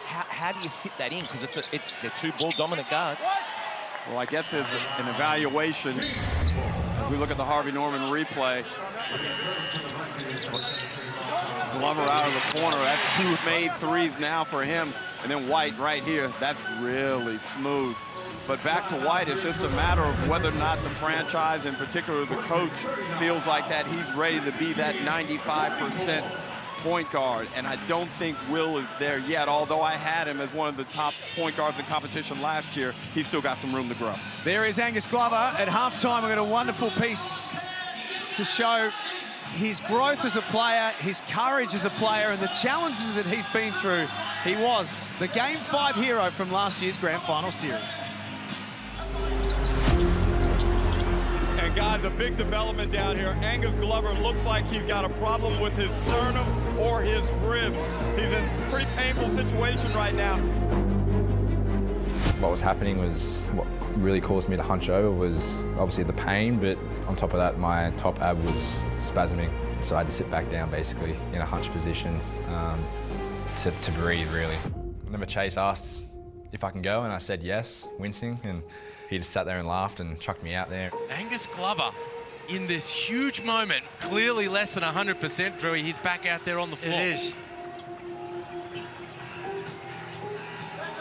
How do you fit that in? Because they're 2 ball-dominant guards. Well, I guess it's an evaluation. As we look at the Harvey Norman replay, Glover out of the corner. That's 2 made threes now for him. And then White right here. That's really smooth. But back to White, it's just a matter of whether or not the franchise, in particular the coach, feels like that he's ready to be that 95% point guard. And I don't think Will is there yet. Although I had him as one of the top point guards in competition last year, he's still got some room to grow. There is Angus Glover at halftime. We've got a wonderful piece to show his growth as a player, his courage as a player, and the challenges that he's been through. He was the Game 5 hero from last year's Grand Final Series. And guys, a big development down here. Angus Glover looks like he's got a problem with his sternum or his ribs. He's in a pretty painful situation right now. What was happening was, what really caused me to hunch over was obviously the pain, but on top of that, my top ab was spasming. So I had to sit back down basically in a hunch position to breathe really. And then Chase asked if I can go, and I said yes, wincing, and he just sat there and laughed and chucked me out there. Angus Glover in this huge moment, clearly less than 100%, Drewy. He's back out there on the floor. It is.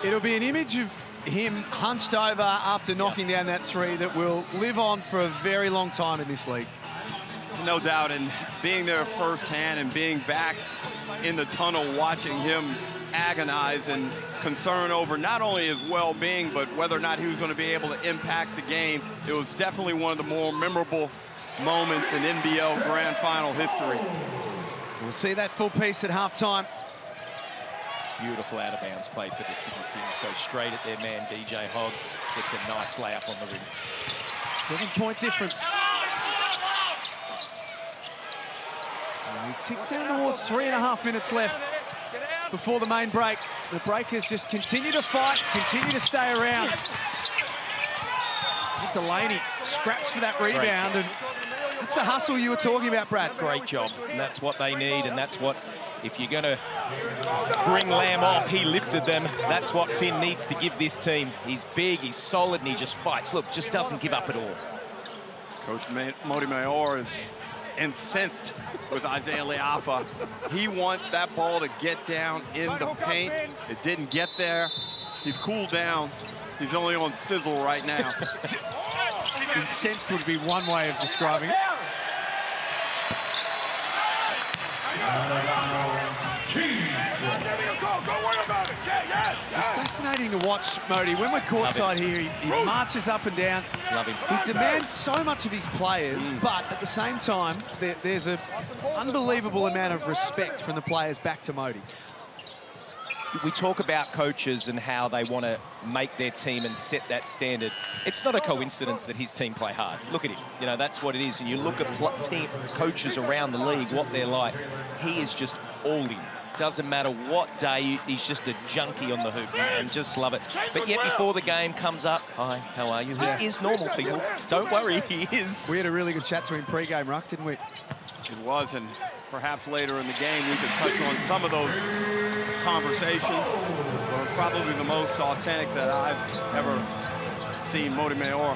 It'll be an image of him hunched over after knocking down that 3 that will live on for a very long time in this league. No doubt, and being there firsthand and being back in the tunnel watching him agonize and concern over not only his well-being, but whether or not he was going to be able to impact the game. It was definitely one of the more memorable moments in NBL Grand Final history. We'll see that full piece at halftime. Beautiful out-of-bounds play for the Sydney Kings. Go straight at their man, DJ Hogg. Gets a nice layup on the rim. 7-point difference. And we tick down towards 3.5 minutes left before the main break. The Breakers just continue to fight, continue to stay around. Delaney scraps for that rebound, and it's the hustle you were talking about, Brad. Great job, and that's what they need, and that's what, if you're going to bring Lamb off, he lifted them. That's what Finn needs to give this team. He's big, he's solid, and he just fights. Look, just doesn't give up at all. Coach Modi Mayor is incensed with Isaiah Leafa. He wants that ball to get down in the paint. It didn't get there. He's cooled down. He's only on sizzle right now. Incensed would be one way of describing it. It's fascinating to watch Modi. When we're courtside here, he marches up and down. Love him. He demands so much of his players, but at the same time, there's an unbelievable amount of respect from the players back to Modi. we talk about coaches and how they want to make their team and set that standard. It's not a coincidence that his team play hard. Look at him. You know, that's what it is. And you look at team coaches around the league, what they're like. He is just all in. Doesn't matter what day, he's just a junkie on the hoop and just love it. But yet before the game comes up, hi, how are you? He is normal, people. Don't worry, he is. We had a really good chat to him pre-game, Ruck, didn't we? It was, and perhaps later in the game we could touch on some of those conversations. Well, it's probably the most authentic that I've ever seen Modi Mayor.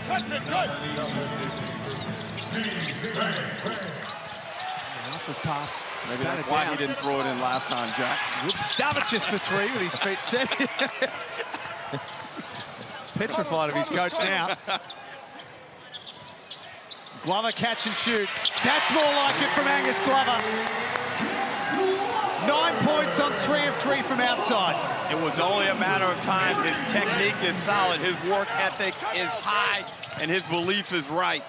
This pass. Maybe that's why he didn't throw it in last time, Jack. Whoops, Stavicius for three with his feet set. Petrified of his coach now. Glover catch and shoot. That's more like it from Angus Glover. 9 points on 3 of 3 from outside. It was only a matter of time. His technique is solid. His work ethic is high, and his belief is right.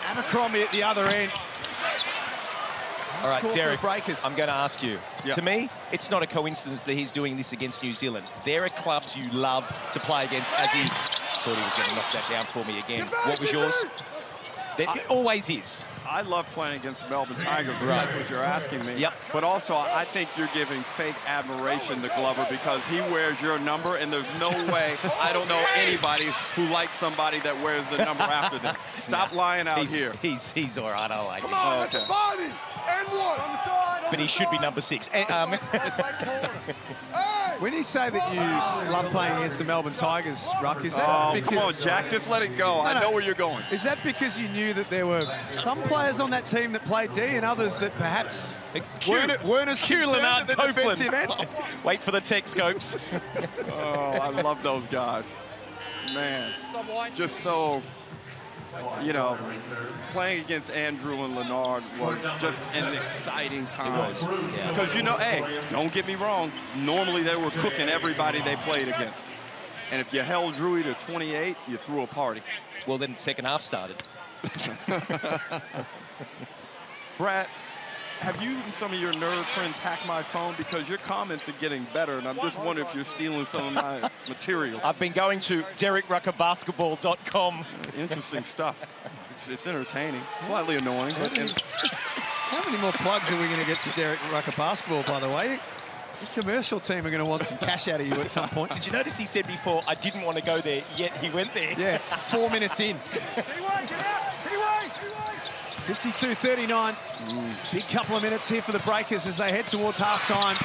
Abercrombie at the other end. All right, Derek, breakers. I'm going to ask you. Yeah. To me, it's not a coincidence that he's doing this against New Zealand. There are clubs you love to play against, as he thought he was going to knock that down for me again. What was yours? It always is. I love playing against the Melbourne Tigers, if Right. that's what you're asking me. Yep. But also, I think you're giving fake admiration to Glover because he wears your number, and there's no way, I don't know anybody who likes somebody that wears the number after them. Stop lying out here. He's all right, I like him. Oh, okay. Body and one on the side. But he should be number 6. When you say that you love playing against the Melbourne Tigers, Ruck, is that Oh, because... come on, Jack, just let it go. I know where you're going. Is that because you knew that there were some players on that team that played D and others that perhaps weren't as concerned at the defensive end? Wait for the tech scopes. Oh, I love those guys. Man, just so, you know, playing against Andrew and Leonard was just an exciting time. Because, you know, hey, don't get me wrong, normally they were cooking everybody they played against. And if you held Drewy to 28, you threw a party. Well, then second half started. Brad, have you and some of your nerd friends hacked my phone? Because your comments are getting better, and I'm just wondering if you're stealing some of my material. I've been going to DerekRuckerBasketball.com. Interesting stuff. It's entertaining, slightly annoying, but How many more plugs are we going to get for Derek Rucker Basketball, by the way? The commercial team are going to want some cash out of you at some point. Did you notice he said before, I didn't want to go there, yet he went there? Yeah, 4 minutes in. 52-39. Big couple of minutes here for the Breakers as they head towards halftime.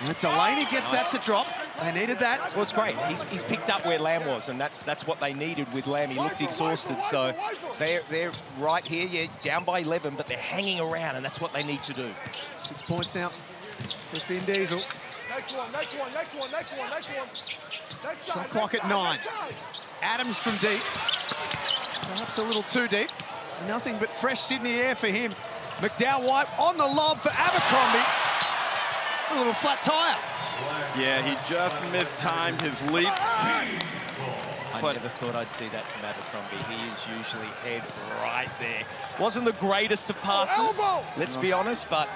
And Delaney gets that to drop. They needed that. Well, it's great. He's picked up where Lamb was, and that's what they needed with Lamb. He looked exhausted, so they're right here, yeah, down by 11, but they're hanging around, and that's what they need to do. 6 points now for Finn Diesel. Next one. Shot clock at 9. Adams from deep. Perhaps a little too deep. Nothing but fresh Sydney air for him. McDowell White on the lob for Abercrombie. A little flat tire. yeah, he just mistimed his leap. I never thought I'd see that from Abercrombie. He is usually head right there. Wasn't the greatest of passes, let's be honest, but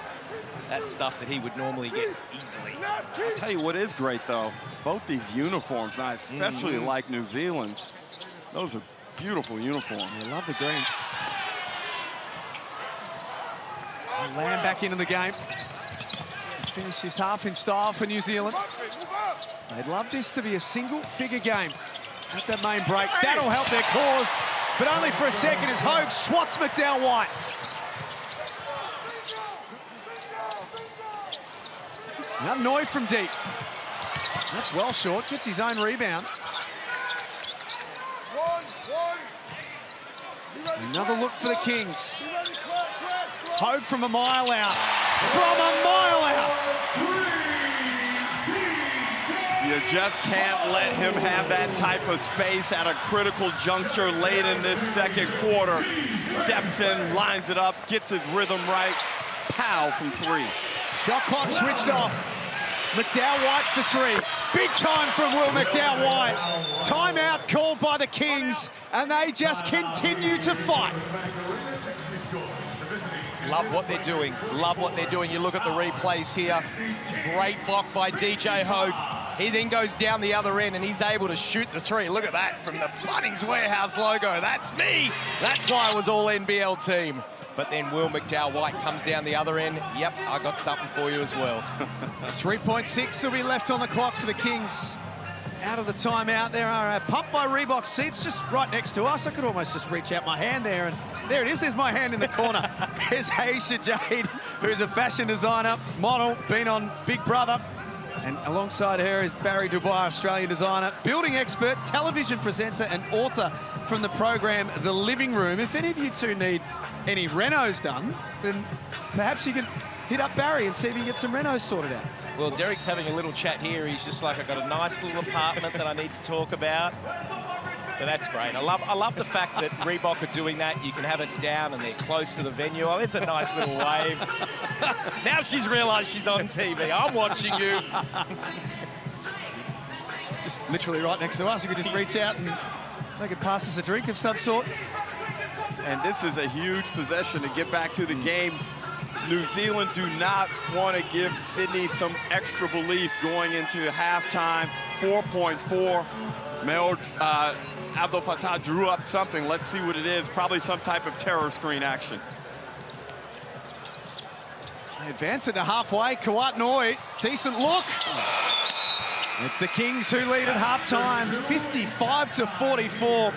that's stuff that he would normally get easily. I'll tell you what is great, though. Both these uniforms, and I especially like New Zealand's. Those are beautiful uniforms. I love the green. Lamb back into the game. He's finished his half in style for New Zealand. They'd love this to be a single-figure game at that main break. That'll help their cause, but only for a second as Hogue swats McDowell White. Now Noy from deep. That's well short, gets his own rebound. Another look for the Kings. Hogue from a mile out. From a mile out! You just can't let him have that type of space at a critical juncture late in this second quarter. Steps in, lines it up, gets his rhythm right. Pow from 3. Shot clock switched off. McDowell White for 3. Big time from Will McDowell White. Timeout called by the Kings, and they just continue to fight. Love what they're doing. Love what they're doing. You look at the replays here. Great block by DJ Hogue. He then goes down the other end and he's able to shoot the three. Look at that from the Bunnings Warehouse logo. That's me. That's why I was all NBL team. But then Will McDowell-White comes down the other end. Yep, I got something for you as well. 3.6 will be left on the clock for the Kings. Out of the timeout, there are pumped by Reebok seats just right next to us. I could almost just reach out my hand there, and there it is. There's my hand in the corner. There's Aisha Jade, who's a fashion designer, model, been on Big Brother. And alongside her is Barry Dubois, Australian designer, building expert, television presenter, and author from the program The Living Room. If any of you two need any renos done, then perhaps you can hit up Barry and see if you can get some renos sorted out. Well, Derek's having a little chat here. He's just like, I've got a nice little apartment that I need to talk about. But that's great. I love the fact that Reebok are doing that. You can have it down and they're close to the venue. Oh, it's a nice little wave. Now she's realised she's on TV. I'm watching you. It's just literally right next to us. You could just reach out and they could pass us a drink of some sort. And this is a huge possession to get back to the game. New Zealand do not want to give Sydney some extra belief going into halftime. 4.4. Mel Abdel Fattah drew up something. Let's see what it is. Probably some type of terror screen action. They advance it to halfway. Kawat Noi, decent look. It's the Kings who lead at halftime, 55-44.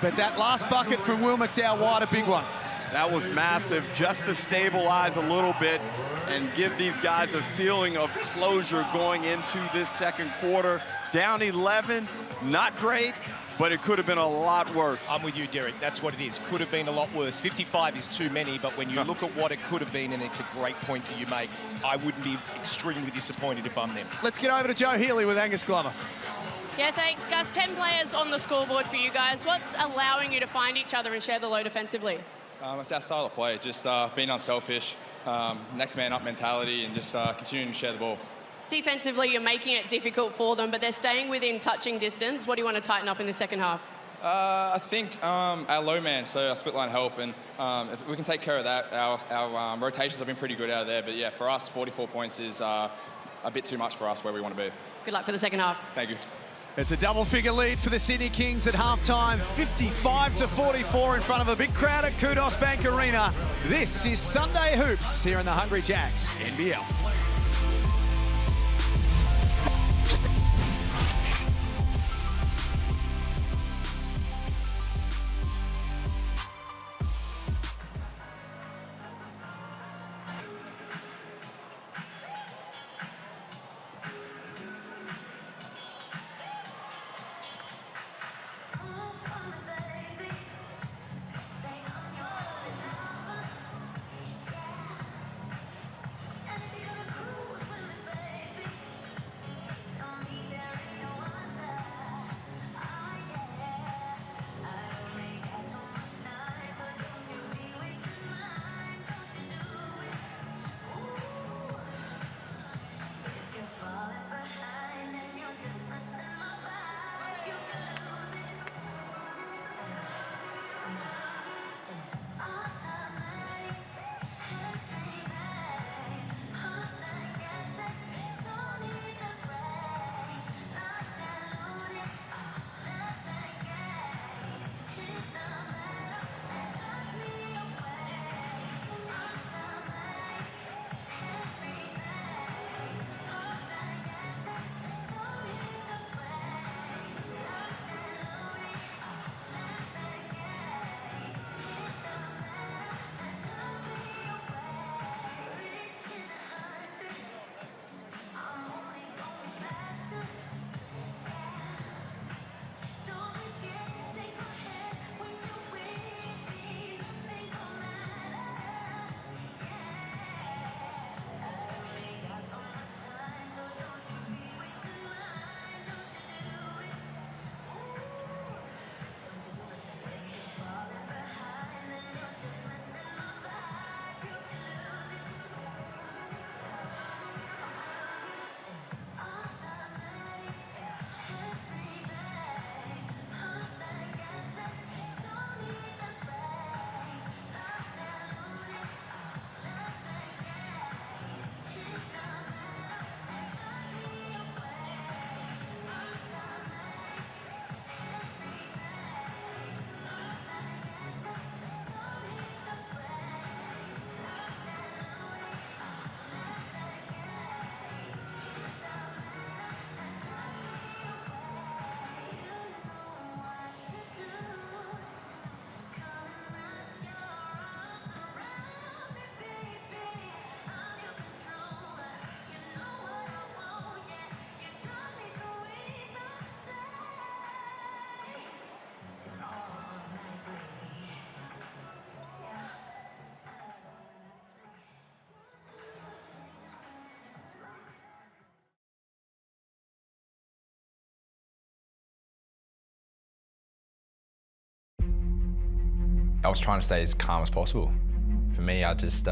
But that last bucket from Will McDowell-White, a big one. That was massive, just to stabilize a little bit and give these guys a feeling of closure going into this second quarter. Down 11, not great, but it could have been a lot worse. I'm with you, Derek. That's what it is. Could have been a lot worse. 55 is too many, but when you look at what it could have been, and it's a great point that you make, I wouldn't be extremely disappointed if I'm them. Let's get over to Joe Healy with Angus Glover. Yeah, thanks, Gus. 10 players on the scoreboard for you guys. What's allowing you to find each other and share the load offensively? It's our style of play, just being unselfish, next man up mentality, and just continuing to share the ball. Defensively, you're making it difficult for them, but they're staying within touching distance. What do you want to tighten up in the second half? I think our low man, so our split line help, and if we can take care of that, our rotations have been pretty good out of there. But yeah, for us, 44 points is a bit too much for us where we want to be. Good luck for the second half. Thank you. It's a double-figure lead for the Sydney Kings at halftime, 55-44 in front of a big crowd at Kudos Bank Arena. This is Sunday Hoops here in the Hungry Jacks NBL. I was trying to stay as calm as possible. For me, I just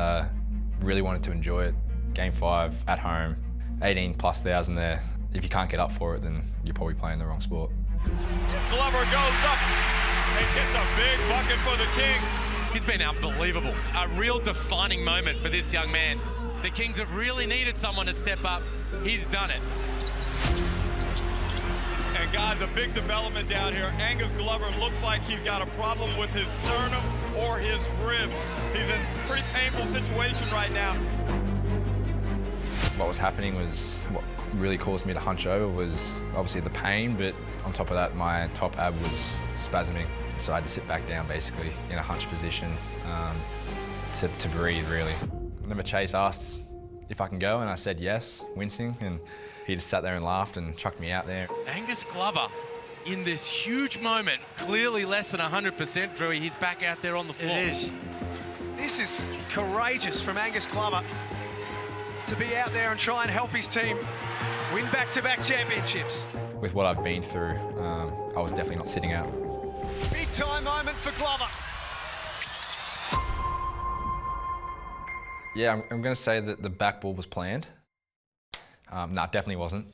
really wanted to enjoy it. Game 5 at home, 18,000+ there. If you can't get up for it, then you're probably playing the wrong sport. Glover goes up and gets a big bucket for the Kings. He's been unbelievable. A real defining moment for this young man. The Kings have really needed someone to step up. He's done it. And guys, a big development down here. Angus Glover looks like he's got a problem with his sternum or his ribs. He's in a pretty painful situation right now. What was happening was, what really caused me to hunch over was obviously the pain, but on top of that, my top ab was spasming. So I had to sit back down basically in a hunch position to breathe really. And then Chase asked if I can go and I said yes, wincing, and he just sat there and laughed and chucked me out there. Angus Glover in this huge moment, clearly less than 100%, Drewy. He's back out there on the floor. It is. This is courageous from Angus Glover to be out there and try and help his team win back-to-back championships. With what I've been through, I was definitely not sitting out. Big time moment for Glover. Yeah, I'm going to say that the back ball was planned. No, it definitely wasn't.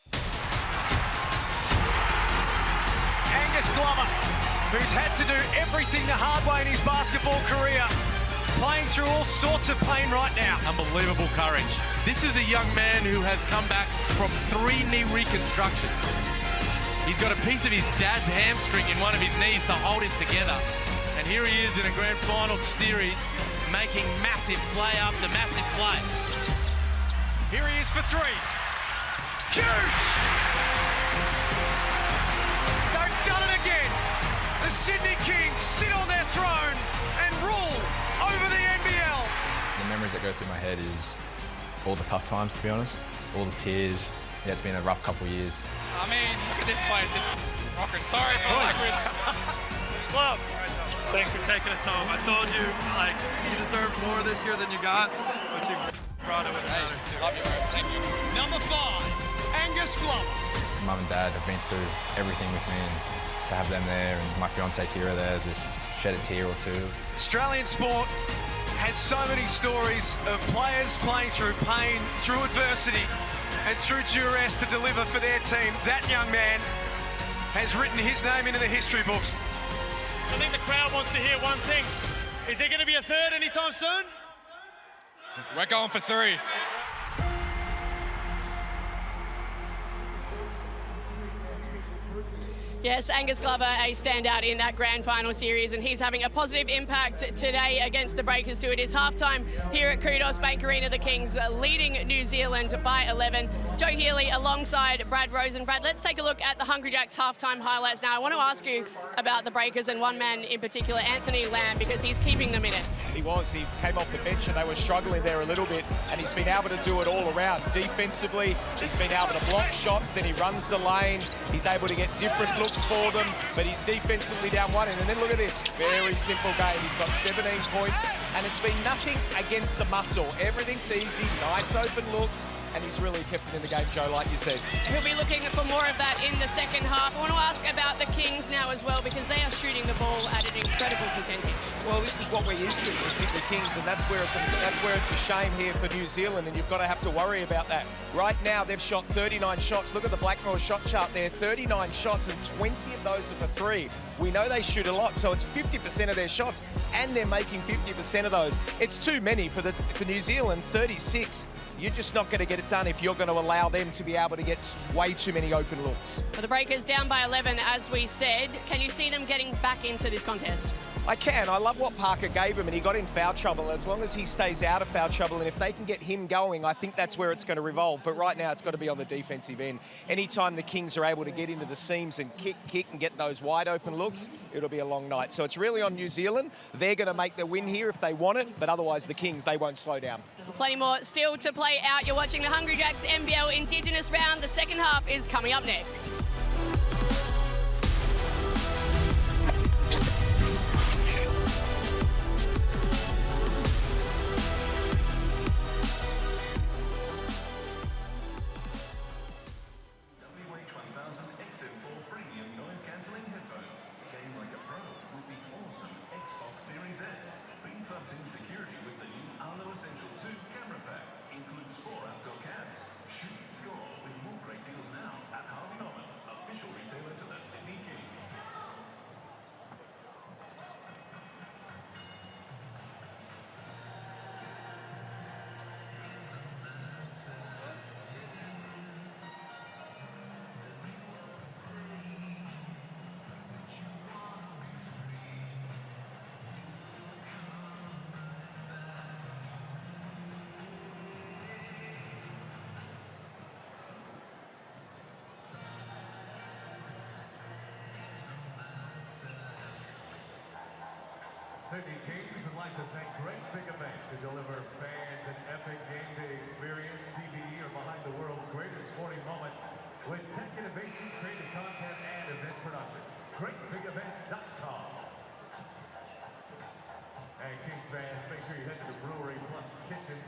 Angus Glover, who's had to do everything the hard way in his basketball career, playing through all sorts of pain right now. Unbelievable courage. This is a young man who has come back from 3 knee reconstructions. He's got a piece of his dad's hamstring in one of his knees to hold him together. And here he is in a grand final series, making massive play after massive play. Here he is for 3. Huge! They've done it again. The Sydney Kings sit on their throne and rule over the NBL. The memories that go through my head is all the tough times, to be honest. All the tears. Yeah, it's been a rough couple of years. I mean, look at this place, just rocking. Sorry for the language. Club, thanks for taking us home. I told you, like, you deserved more this year than you got, but you brought it with others too. Love you, bro. Thank you. Number 5, Angus Glover. Mum and Dad have been through everything with me, and to have them there and my fiancée Kira there just shed a tear or two. Australian sport had so many stories of players playing through pain, through adversity, and through duress to deliver for their team. That young man has written his name into the history books. I think the crowd wants to hear one thing. Is there going to be a third anytime soon? We're going for 3. Yes, Angus Glover, a standout in that grand final series, and he's having a positive impact today against the Breakers too. It is halftime here at Kudos Bank Arena. The Kings leading New Zealand by 11. Joe Healy alongside Brad Rosen. Brad, let's take a look at the Hungry Jacks halftime highlights now. I want to ask you about the Breakers and one man in particular, Anthony Lamb, because he's keeping them in it. He came off the bench and they were struggling there a little bit, and he's been able to do it all around. Defensively, he's been able to block shots, then he runs the lane, he's able to get different looks for them, but he's defensively down one end. And then look at this, very simple game. He's got 17 points, and it's been nothing against the muscle. Everything's easy, nice open looks, and he's really kept it in the game, Joe, like you said. He'll be looking for more of that in the second half. I want to ask about the Kings now as well, because they are shooting the ball at an incredible percentage. Well, this is what we're used to with Sydney Kings, and that's where it's a shame here for New Zealand, and you've got to have to worry about that. Right now, they've shot 39 shots. Look at the Blackmore shot chart there, 39 shots, and 20 of those are for 3. We know they shoot a lot, so it's 50% of their shots, and they're making 50% of those. It's too many for New Zealand, 36. You're just not going to get it done if you're going to allow them to be able to get way too many open looks. Well, the Breakers down by 11, as we said. Can you see them getting back into this contest? I can. I love what Parker gave him, and he got in foul trouble. As long as he stays out of foul trouble, and if they can get him going, I think that's where it's going to revolve. But right now, it's got to be on the defensive end. Anytime the Kings are able to get into the seams and kick and get those wide open looks, it'll be a long night. So it's really on New Zealand. They're going to make the win here if they want it, but otherwise the Kings, they won't slow down. Plenty more still to play out. You're watching the Hungry Jacks NBL Indigenous round. The second half is coming up next. Premium noise cancelling headphones. Game like a pro with the awesome Xbox Series S. Sydney Kings would like to thank Great Big Events to deliver fans an epic game day experience. DVD are behind the world's greatest sporting moments with tech innovations, creative content, and event production. GreatBigEvents.com. And Kings fans, make sure you head to the Brewery Plus Kitchen.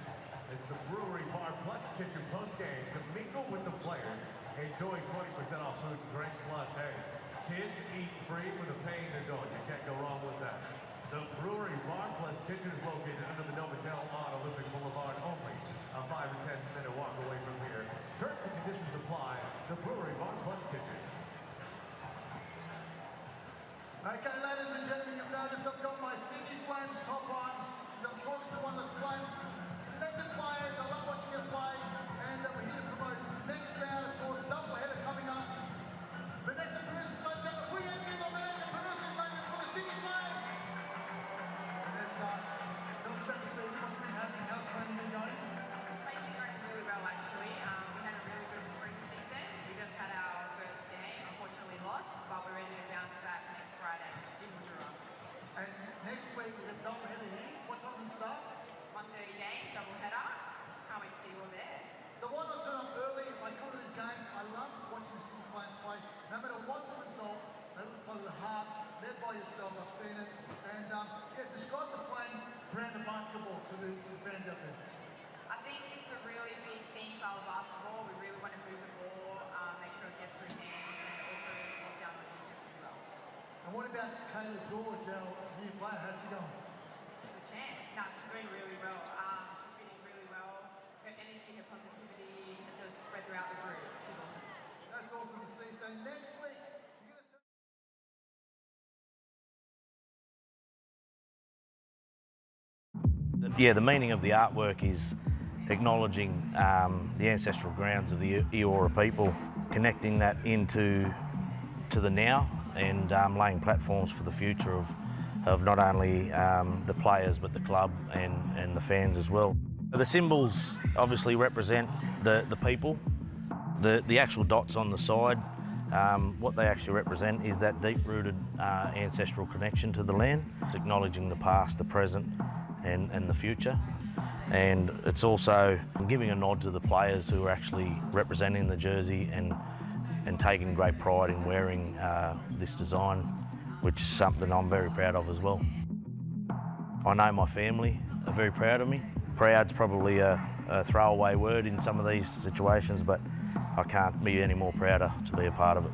It's the Brewery Bar Plus Kitchen post-game to mingle with the players. Enjoy 20% off food and drinks. Plus, hey, kids eat free with a paying adult. You can't go wrong with that. The Brewery Bar Plus Kitchen is located under the Novotel on Olympic Boulevard, only a 5 or 10 minute walk away from here. Terms and conditions apply. The Brewery Bar Plus Kitchen. Okay, ladies and gentlemen, you've noticed I've got my Sydney Flames top on. I'm talking to one of the Flames legend players. I love watching him play, and we're here to promote next round, of course, double header coming up. Vanessa Perez is lined up. We have to give Vanessa Perez is lined up for the Sydney Flames. Vanessa, don't start the season. What's been happening? How's training been going? It's been going really well, actually. We had a really good pre-season. We just had our first game, unfortunately lost, but we're ready to bounce back next Friday in Mildura. And next week we've got double header here. What time does it start? 1:30 game, double header. Can't wait to see you all there. So why not turn up early? I come to these games. I love watching the Sydney Flames play. No matter what the result, they always play with the heart, led by yourself. I've seen it. And yeah, describe the Flames brand of basketball to the fans out there. I think it's a really big team style of basketball. We really want to move the ball, make sure it gets through hands, and also lock down the defense as well. And what about Kayla George, our new player? How's she going? She's a champ. No, she's doing really well. She's fitting really well. Her energy, her positivity, it just spread throughout the group. She's awesome. That's awesome to see. So next week, you're going to Yeah, the meaning of the artwork is acknowledging the ancestral grounds of the Eora people, connecting that into the now, and laying platforms for the future of not only the players but the club and the fans as well. The symbols obviously represent the people. The actual dots on the side, what they actually represent is that deep-rooted ancestral connection to the land. It's acknowledging the past, the present and the future. And it's also giving a nod to the players who are actually representing the jersey and taking great pride in wearing this design, which is something I'm very proud of as well. I know my family are very proud of me. Proud's probably a throwaway word in some of these situations, but I can't be any more prouder to be a part of it.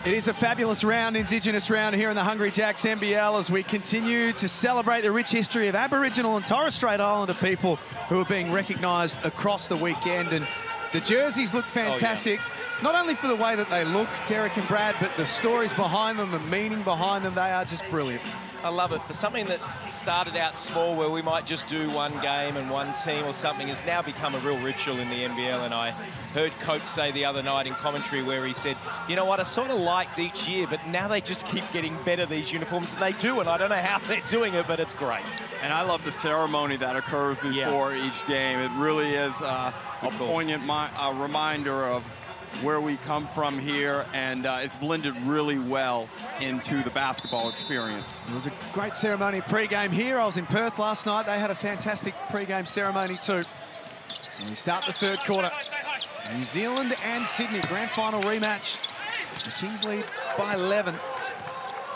It is a fabulous round, Indigenous round here in the Hungry Jacks NBL as we continue to celebrate the rich history of Aboriginal and Torres Strait Islander people who are being recognised across the weekend. And the jerseys look fantastic, not only for the way that they look, Derek and Brad, but the stories behind them, the meaning behind them, they are just brilliant. I love it. For something that started out small where we might just do one game and one team or something has now become a real ritual in the NBL. And I heard Cope say the other night in commentary where he said, you know what, I sort of liked each year, but now they just keep getting better, these uniforms. And they do, and I don't know how they're doing it, but it's great. And I love the ceremony that occurs before each game. It really is a poignant reminder of where we come from here, and it's blended really well into the basketball experience. It was a great ceremony pre-game here. I was in Perth last night. They had a fantastic pre-game ceremony too. And we start the third quarter. New Zealand and Sydney, grand final rematch. The Kings lead by 11.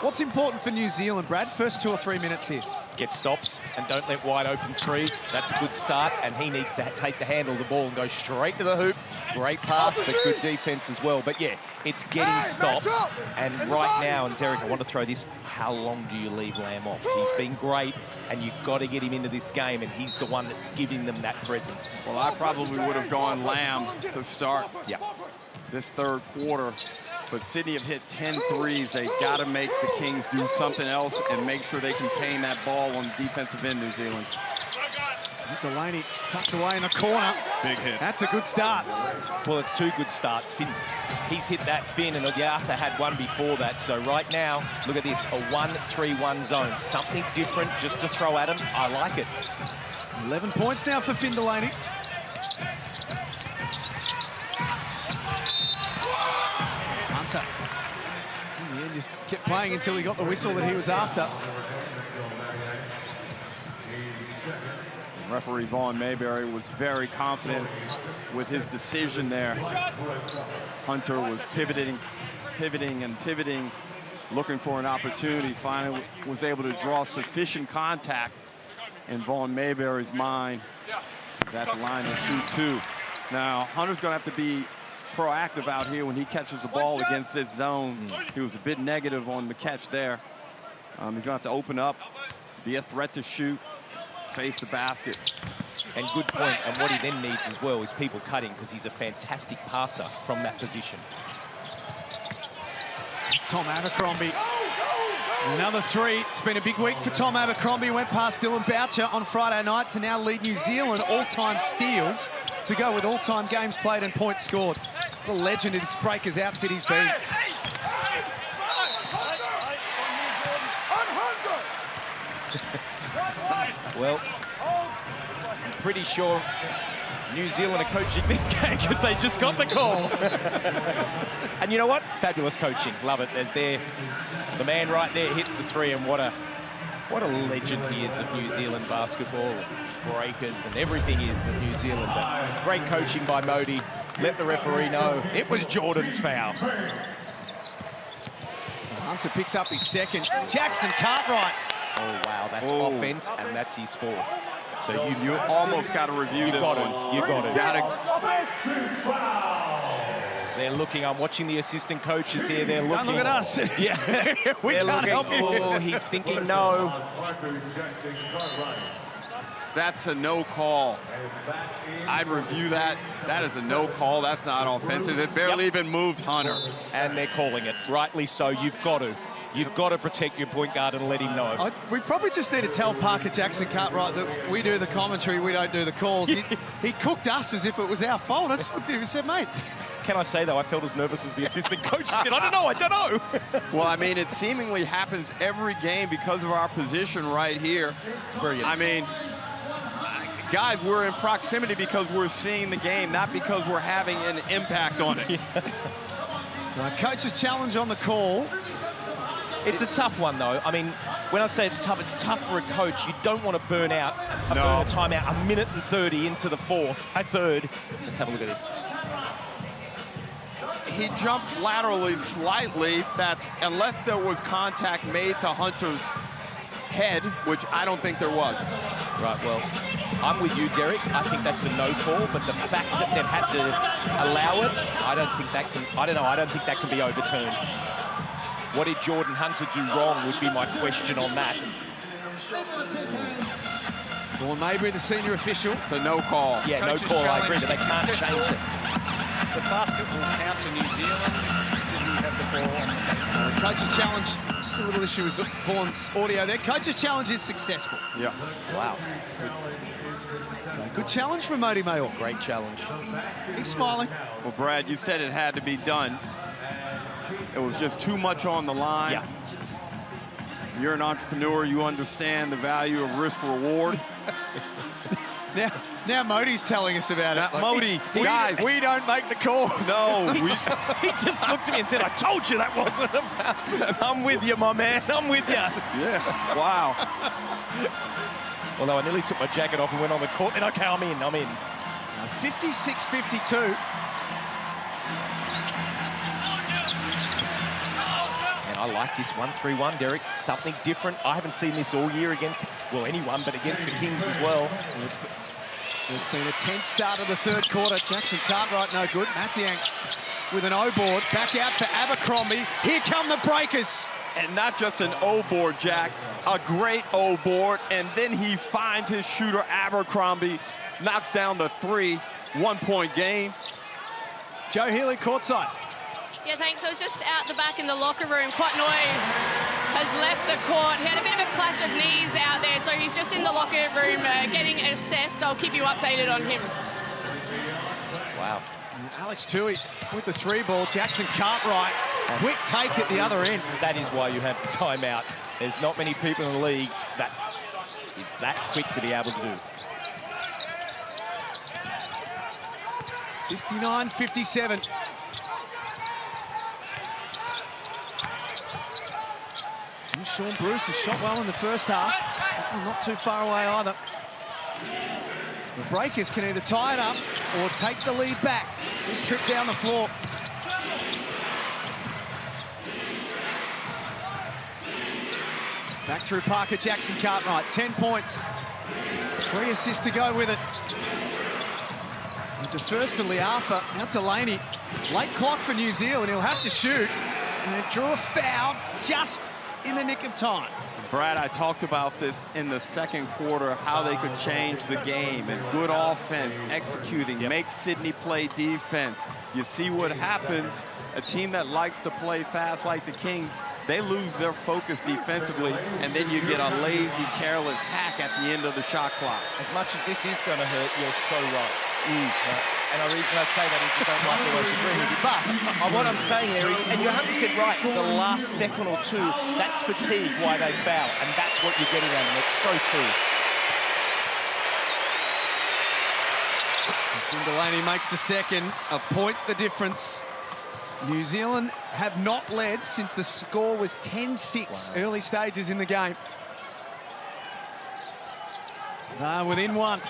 What's important for New Zealand, Brad? First 2 or 3 minutes here. Get stops and don't let wide open threes. That's a good start, and he needs to take the handle of the ball and go straight to the hoop. Great pass, but good defense as well. But yeah, it's getting stops. And right now, and Derek, I want to throw this, how long do you leave Lamb off? He's been great, and you've got to get him into this game, and he's the one that's giving them that presence. Well, I probably would have gone Lamb to start this third quarter. But Sydney have hit 10 threes. They got to make the Kings do something else and make sure they contain that ball on the defensive end, New Zealand. Delaney tucks away in the corner. Big hit. That's a good start. Well, it's 2 good starts. Finn, he's hit that, Finn, and Arthur had one before that. So right now, look at this, a 1-3-1 zone. Something different just to throw at him. I like it. 11 points now for Finn Delaney. Hunter. In the end, just kept playing until he got the whistle that he was after. Referee Vaughn Mayberry was very confident with his decision there. Hunter was pivoting, looking for an opportunity. Finally was able to draw sufficient contact in Vaughn Mayberry's mind. He's at the line to shoot two. Now, Hunter's gonna have to be proactive out here when he catches the ball against this zone. He was a bit negative on the catch there. He's gonna have to open up, be a threat to shoot, face the basket. And good point. And what he then needs as well is people cutting, because he's a fantastic passer from that position. Tom Abercrombie. Another three. It's been a big week for Tom Abercrombie. Went past Dylan Boucher on Friday night to now lead New Zealand all-time steals to go with all-time games played and points scored. The legend of this Breakers outfit he's been. Well, I'm pretty sure New Zealand are coaching this game because they just got the call. And you know what? Fabulous coaching. Love it. There's the man right there hits the three, and what a legend he is of New Zealand basketball, Breakers, and everything is the New Zealand. But great coaching by Modi. Let the referee know it was Jordan's foul. Hunter picks up his second. Jackson Cartwright. Oh, wow, that's offense, and that's his fourth. So you almost got to review this one. You got it. Gotta... They're looking. I'm watching the assistant coaches here. They're looking. Don't look at us. Yeah, we can't help you. Oh, he's thinking no. That's a no call. I'd review that. That is a no call. That's not offensive. It barely even moved Hunter. And they're calling it. Rightly so. You've got to. You've got to protect your point guard and let him know. We probably just need to tell Parker Jackson Cartwright that we do the commentary, we don't do the calls. He cooked us as if it was our fault. I just looked at him and said, mate. Can I say, though, I felt as nervous as the assistant coach did. I don't know. Well, I mean, it seemingly happens every game because of our position right here. Brilliant. I mean, guys, we're in proximity because we're seeing the game, not because we're having an impact on it. Coach's challenge on the call. It's a tough one, though. I mean, when I say it's tough for a coach. You don't want to burn out burn a timeout a minute and 30 into the third. Let's have a look at this. He jumps laterally slightly. That's unless there was contact made to Hunter's head, which I don't think there was. Right, well, I'm with you, Derek. I think that's a no call, but the fact that they've had to allow it, I don't think that can be overturned. What did Jordan Hunter do wrong would be my question on that. Vaughn Mayberry, the senior official. It's a no call. Yeah, no call, I agree, but they can't change it. The basket will count to New Zealand. Sydney have the ball. Coach's challenge, just a little issue with Vaughn's audio there. Coach's challenge is successful. Yeah. Wow. So good challenge from Modi Mayor. Great challenge. He's smiling. Well, Brad, you said it had to be done. It was just too much on the line. Yeah. You're an entrepreneur. You understand the value of risk-reward. Now Modi's telling us about it. Modi, guys. We don't make the calls. No. He just looked at me and said, I told you that wasn't about. I'm with you, my man. I'm with you. Yeah. Wow. Although I nearly took my jacket off and went on the court. Then, okay, I'm in. 56-52. I like this 1-3-1, Derek. Something different. I haven't seen this all year against, well, anyone, but against the Kings as well. It's been a tense start of the third quarter. Jackson Cartwright, no good. Matiang with an O-board. Back out for Abercrombie. Here come the Breakers. And not just an O-board, Jack. A great O-board. And then he finds his shooter, Abercrombie. Knocks down the three. 1-point game. Joe Healy courtside. Yeah, thanks. I was just out the back in the locker room. Kwatnoi has left the court. He had a bit of a clash of knees out there, so he's just in the locker room getting assessed. I'll keep you updated on him. Wow. Alex Tui with the three ball. Jackson Cartwright, quick take at the other end. That is why you have the timeout. There's not many people in the league that is that quick to be able to do. 59-57. Sean Bruce has shot well in the first half. Not too far away either. The Breakers can either tie it up or take the lead back. This trip down the floor. Back through Parker Jackson Cartwright, 10 points. 3 assists to go with it. It defers to Liafa, now Delaney. Late clock for New Zealand, he'll have to shoot. And it drew a foul just in the nick of time. Brad, I talked about this in the second quarter, how they could change the game, and good offense, executing, make Sydney play defense. You see what happens, a team that likes to play fast like the Kings, they lose their focus defensively, and then you get a lazy, careless hack at the end of the shot clock. As much as this is going to hurt, you're so right. And the reason I say that is I don't like always agree with you. But what I'm saying here is, and you're 100% right, the last second or two, that's fatigue why they foul. And that's what you're getting at, and it's so true. And Delaney makes the second, a point the difference. New Zealand have not led since the score was 10-6 early stages in the game. They're within one.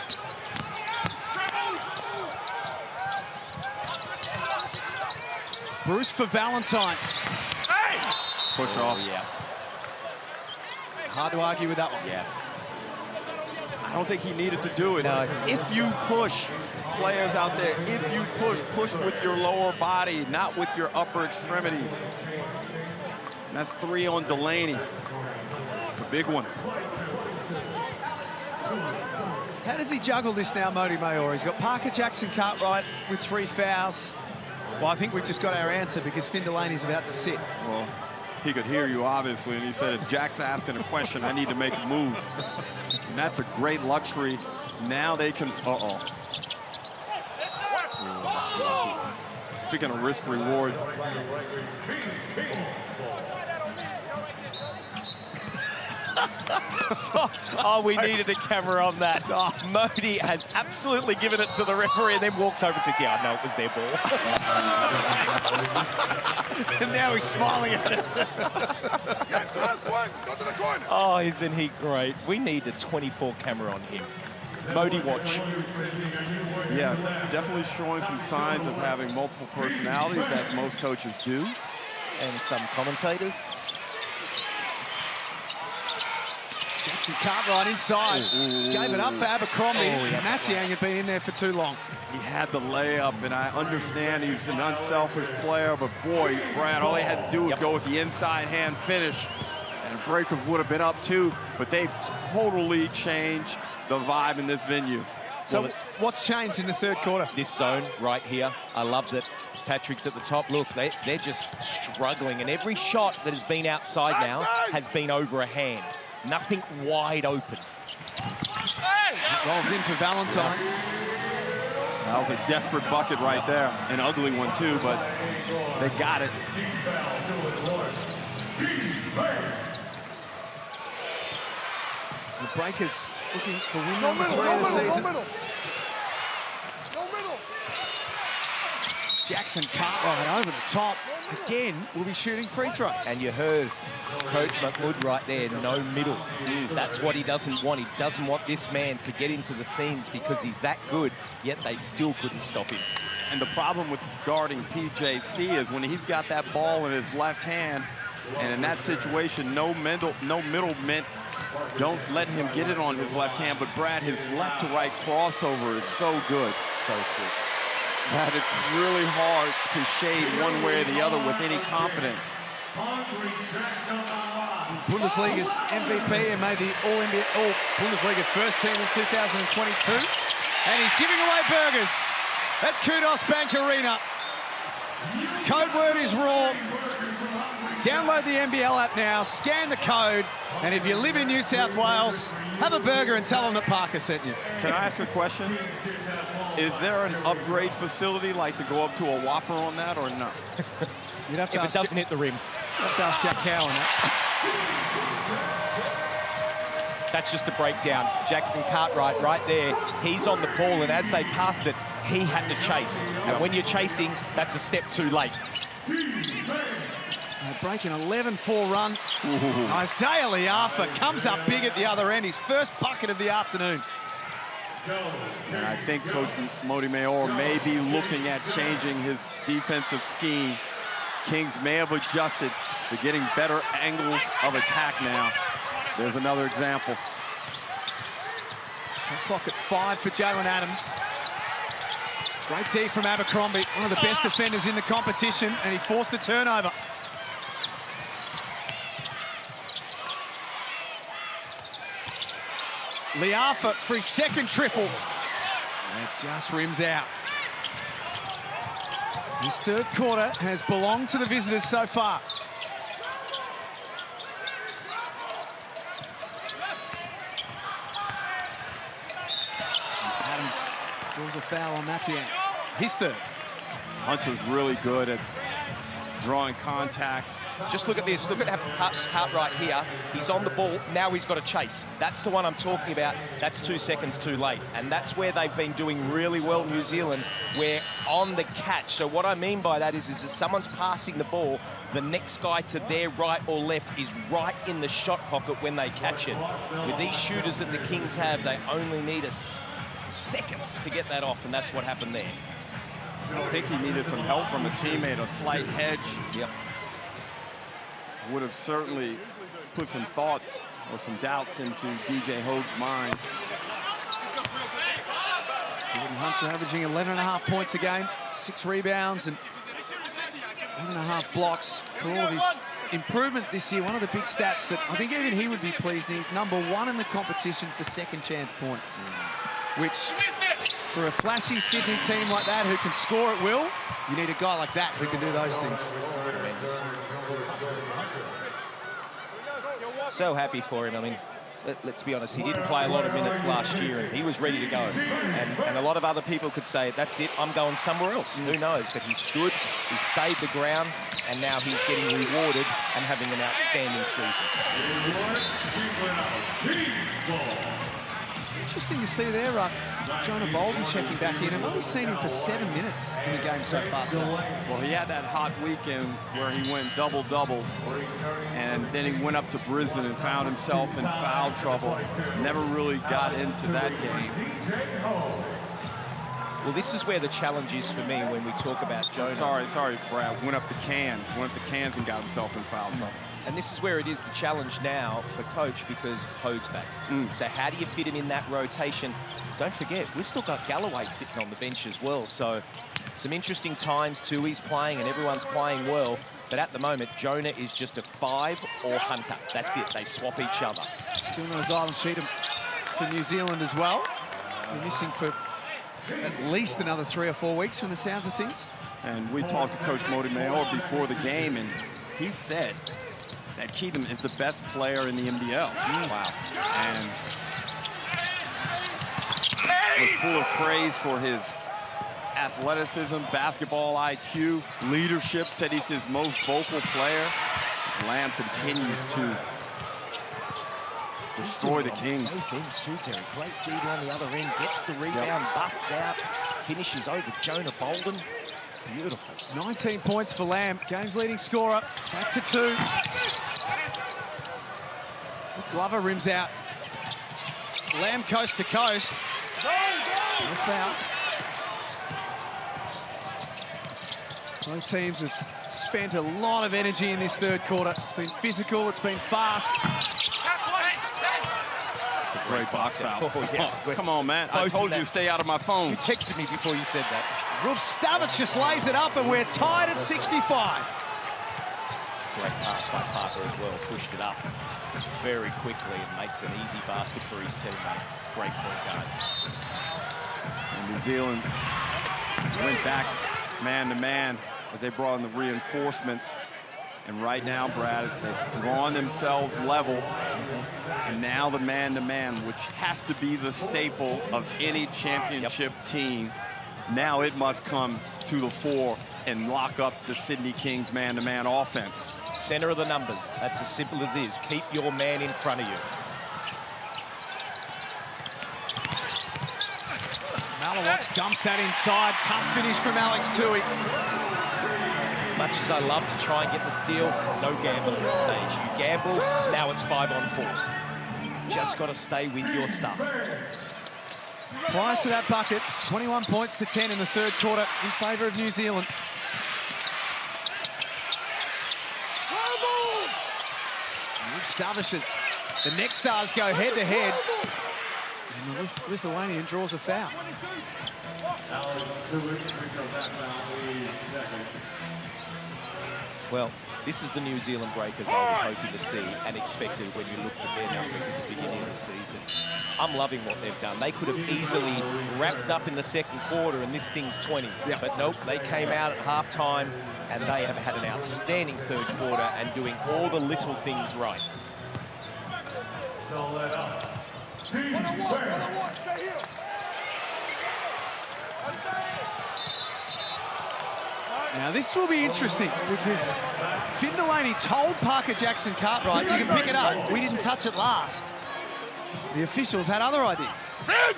Bruce for Valentine. Push off. Yeah. Hard to argue with that one. Yeah. I don't think he needed to do it. No. If you push players out there, if you push with your lower body, not with your upper extremities. And that's 3 on Delaney. It's a big one. How does he juggle this now, Modi Maor? He's got Parker Jackson Cartwright with 3 fouls. Well, I think we've just got our answer because Finn Delaney's about to sit. Well, he could hear you, obviously, and he said, if Jack's asking a question, I need to make a move. And that's a great luxury. Now they can, Speaking of risk reward. We needed a camera on that. Modi has absolutely given it to the referee and then walks over and says, yeah, I know it was their ball. And now he's smiling at us. Oh, isn't he great? We need a 24 camera on him. Modi watch. Yeah, definitely showing some signs of having multiple personalities, as most coaches do. And some commentators. Jackson Cartwright inside. Gave it up for Abercrombie. Matiang had been in there for too long. He had the layup, and I understand he's an unselfish player, but boy, Brad, all he had to do was go with the inside hand finish. And Breakers would have been up too, but they've totally changed the vibe in this venue. So what's changed in the third quarter? This zone right here. I love that Patrick's at the top. Look, they're just struggling, and every shot that has been outside now has been over a hand. Nothing wide open. Rolls in for Valentine. That was a desperate bucket right there. An ugly one too, but they got it. The Breakers looking for win number 3 of the season. Jackson Cartwright over the top. Again, will be shooting free throws. And you heard Coach Mahmood right there, no middle. That's what he doesn't want. He doesn't want this man to get into the seams because he's that good, yet they still couldn't stop him. And the problem with guarding PJC is when he's got that ball in his left hand, and in that situation, no middle meant don't let him get it on his left hand. But Brad, his left to right crossover is so good. So quick. That it's really hard to shade one way or the other with any confidence. Bundesliga's MVP and made the All-Bundesliga first team in 2022. And he's giving away burgers at Kudos Bank Arena. Code word is RAW. Download the NBL app now, scan the code, and if you live in New South Wales, have a burger and tell them that Parker sent you. Can I ask a question? Is there an upgrade facility, like to go up to a Whopper on that, or no? You'd have to if it doesn't hit the rim. You'd have to ask Jack Cow on that. That's just a breakdown. Jackson Cartwright right there. He's on the ball, and as they passed it, he had to chase. And when you're chasing, that's a step too late. Breaking 11-4 run. Isaiah Liafa comes up big at the other end. His first bucket of the afternoon. And I think Coach Modi Mayor may be looking at changing his defensive scheme. Kings may have adjusted to getting better angles of attack now. There's another example. Shot clock at 5 for Jalen Adams. Great D from Abercrombie, one of the best defenders in the competition, and he forced a turnover. Liafa for his second triple. And it just rims out. This third quarter has belonged to the visitors so far. Adams draws a foul on Mathieu. His third. Hunter's really good at drawing contact. Just look at this. Look at Hart right here. He's on the ball. Now he's got to chase. That's the one I'm talking about. That's 2 seconds too late. And that's where they've been doing really well, New Zealand. We're on the catch. So what I mean by that is if someone's passing the ball, the next guy to their right or left is right in the shot pocket when they catch it. With these shooters that the Kings have, they only need a second to get that off, and that's what happened there. I think he needed some help from a teammate, a slight hedge. Yep. Would have certainly put some thoughts or some doubts into DJ Hoag's mind. Jordan Hunter averaging 11.5 points a game, 6 rebounds and 1.5 blocks for all of his improvement this year. One of the big stats that I think even he would be pleased in. He's #1 in the competition for second chance points, which for a flashy Sydney team like that who can score at will, you need a guy like that who can do those things. So happy for him. I mean, let's be honest, he didn't play a lot of minutes last year and he was ready to go. And a lot of other people could say, that's it, I'm going somewhere else. Who knows? But he stood, he stayed the ground, and now he's getting rewarded and having an outstanding season. Interesting to see there, Jonah Bolden checking back in. I've only seen him for 7 minutes in the game so far tonight. Well, he had that hot weekend where he went double-doubles, and then he went up to Brisbane and found himself in foul trouble. Never really got into that game. Well, this is where the challenge is for me when we talk about Jonah. Sorry, Brad. Went up to Cairns and got himself in foul trouble. And this is where it is the challenge now for Coach because Hoag's back. So how do you fit him in that rotation? Don't forget, we've still got Galloway sitting on the bench as well. So some interesting times too. He's playing and everyone's playing well. But at the moment, Jonah is just a 5 or Hunter. That's it. They swap each other. Still no Zylan Cheatham for New Zealand as well. They're missing for at least another 3 or 4 weeks from the sounds of things. And we talked to Coach Modi Mayor before the game, and he said that Cheatham is the best player in the NBL. Wow. And was full of praise for his athleticism, basketball IQ, leadership, said he's his most vocal player. Lamb continues to destroy the Kings. Both ends too, Terry. Great D down the other end, gets the rebound, busts out, finishes over Jonah Bolden. Beautiful. 19 points for Lamb, game's leading scorer, back to 2. Glover rims out. Lamb coast to coast. No foul. Both teams have spent a lot of energy in this third quarter. It's been physical, it's been fast. It's a great box out. Oh, yeah. Come on, man. I told you to stay out of my phone. You texted me before you said that. Rob Stavich just lays it up and we're tied at 65. Great pass by Parker as well, pushed it up very quickly and makes an easy basket for his teammate. Great point guard. And New Zealand went back man-to-man as they brought in the reinforcements. And right now, Brad, they've drawn themselves level. And now the man-to-man, which has to be the staple of any championship team. Now it must come to the fore and lock up the Sydney Kings man-to-man offense. Center of the numbers. That's as simple as it is. Keep your man in front of you. Malawatch dumps that inside. Tough finish from Alex Tui. As much as I love to try and get the steal, no gamble at this stage. You gamble, now it's 5-on-4. Just got to stay with your stuff. Prior to that bucket, 21 points to 10 in the third quarter in favour of New Zealand. Stavishing. The next stars go head-to-head. And the Lithuanian draws a foul. Well, this is the New Zealand Breakers I was hoping to see and expected when you looked at their numbers at the beginning of the season. I'm loving what they've done. They could have easily wrapped up in the second quarter and this thing's 20. Yeah. But nope, they came out at halftime and they have had an outstanding third quarter and doing all the little things right. Now this will be interesting because Finn Delaney told Parker Jackson Cartwright, you can pick it up. We didn't touch it last. The officials had other ideas. Finn,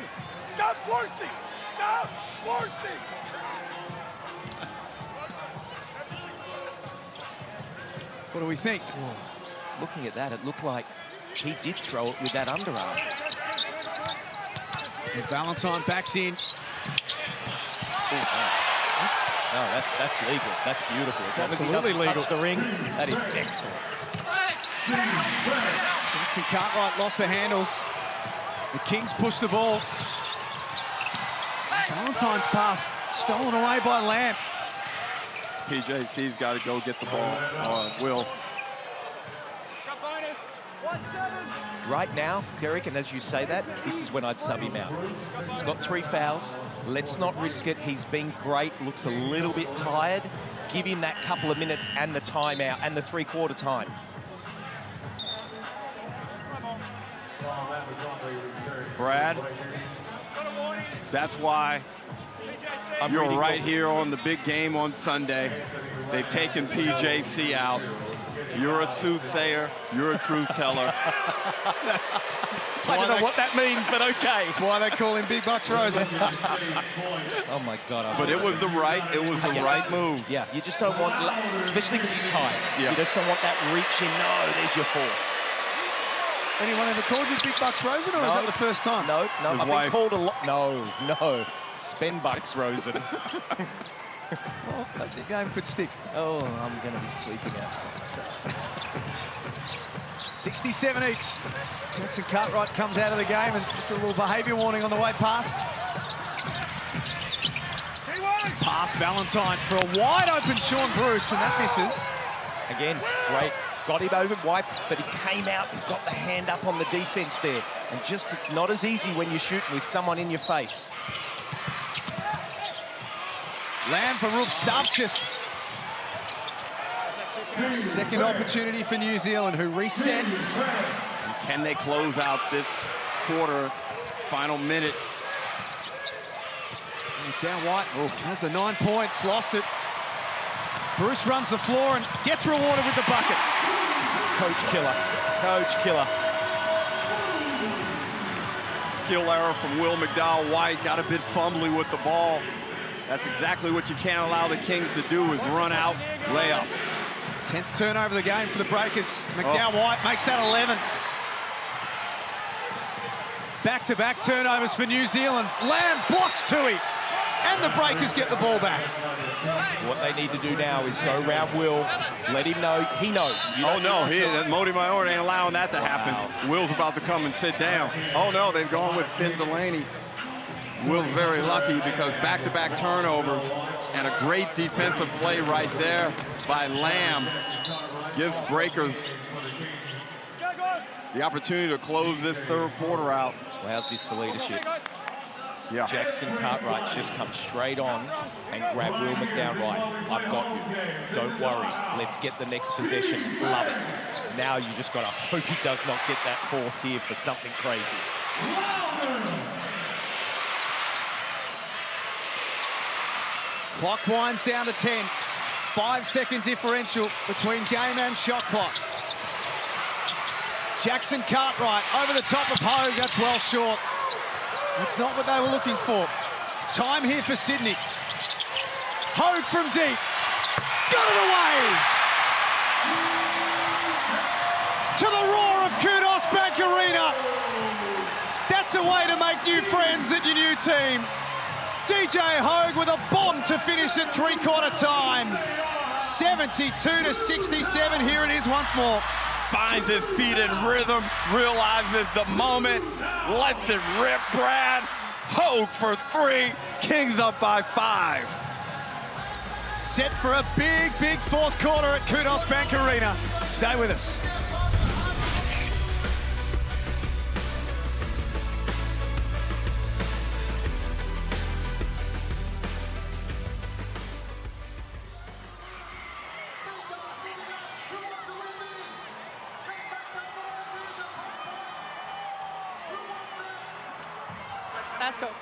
stop forcing! Stop forcing! What do we think? Well, looking at that, it looked like he did throw it with that underarm. And Valentine backs in. Oh, nice. No, that's legal. That's beautiful. As long as he doesn't touch the ring, that is excellent. Jackson Cartwright lost the handles. The Kings push the ball. Valentine's pass stolen away by Lamb. PJC's got to go get the ball. Will. Right now, Derek, and as you say that, this is when I'd sub him out. He's got 3 fouls. Let's not risk it. He's been great, looks a little bit tired. Give him that couple of minutes and the timeout and the three-quarter time. Brad, that's why you're right here on the big game on Sunday. They've taken PJC out. You're a soothsayer. You're a truth teller. I don't know what that means, but okay. That's why they call him Big Bucks Rosen. Oh my God! But it was the right right move. Yeah, you just don't want, especially because he's tired. Yeah. You just don't want that reach in. No, there's your fourth. Anyone ever called you Big Bucks Rosen, or is that the first time? No, His I've wife. been called a lot. No, Spen Bucks Rosen. Well, that game could stick. Oh, I'm going to be sleeping outside. 67 each. Jackson Cartwright comes out of the game, and it's a little behaviour warning on the way past. Just past Valentine for a wide-open Sean Bruce, and that misses. Again, great. Got him over wipe, but he came out and got the hand up on the defense there. And just, it's not as easy when you're shooting with someone in your face. Lamb for Rup Stavchis. Second opportunity for New Zealand, who reset. Can they close out this quarter, final minute? Down White has the 9 points, lost it. Bruce runs the floor and gets rewarded with the bucket. Coach killer. Coach killer. Skill error from Will McDowell White, got a bit fumbly with the ball. That's exactly what you can't allow the Kings to do, is run out, layup. 10th turnover of the game for the Breakers. McDowell White makes that 11. Back-to-back turnovers for New Zealand. Lamb blocks Tui, and the Breakers get the ball back. What they need to do now is go round Will, let him know he knows. Oh no, Modi Mayor ain't allowing that to happen. Will's about to come and sit down. Oh no, they've gone with Finn Delaney. Will's very lucky because back-to-back turnovers and a great defensive play right there by Lamb gives Breakers the opportunity to close this third quarter out. Well, how's this for leadership? Yeah. Jackson Cartwright just comes straight on and grab Will McDowell right. I've got you. Don't worry. Let's get the next possession. Love it. Now you just got to hope he does not get that fourth here for something crazy. Clock winds down to 10. 5-second differential between game and shot clock. Jackson Cartwright over the top of Hogue. That's well short. That's not what they were looking for. Time here for Sydney. Hogue from deep. Got it away! To the roar of Kudos Bank Arena. That's a way to make new friends at your new team. DJ Hogue with a bomb to finish at three-quarter time. 72-67, here it is once more. Finds his feet in rhythm, realizes the moment, lets it rip. Brad Hogue for 3, Kings up by 5. Set for a big, big fourth quarter at Kudos Bank Arena. Stay with us. That's cool.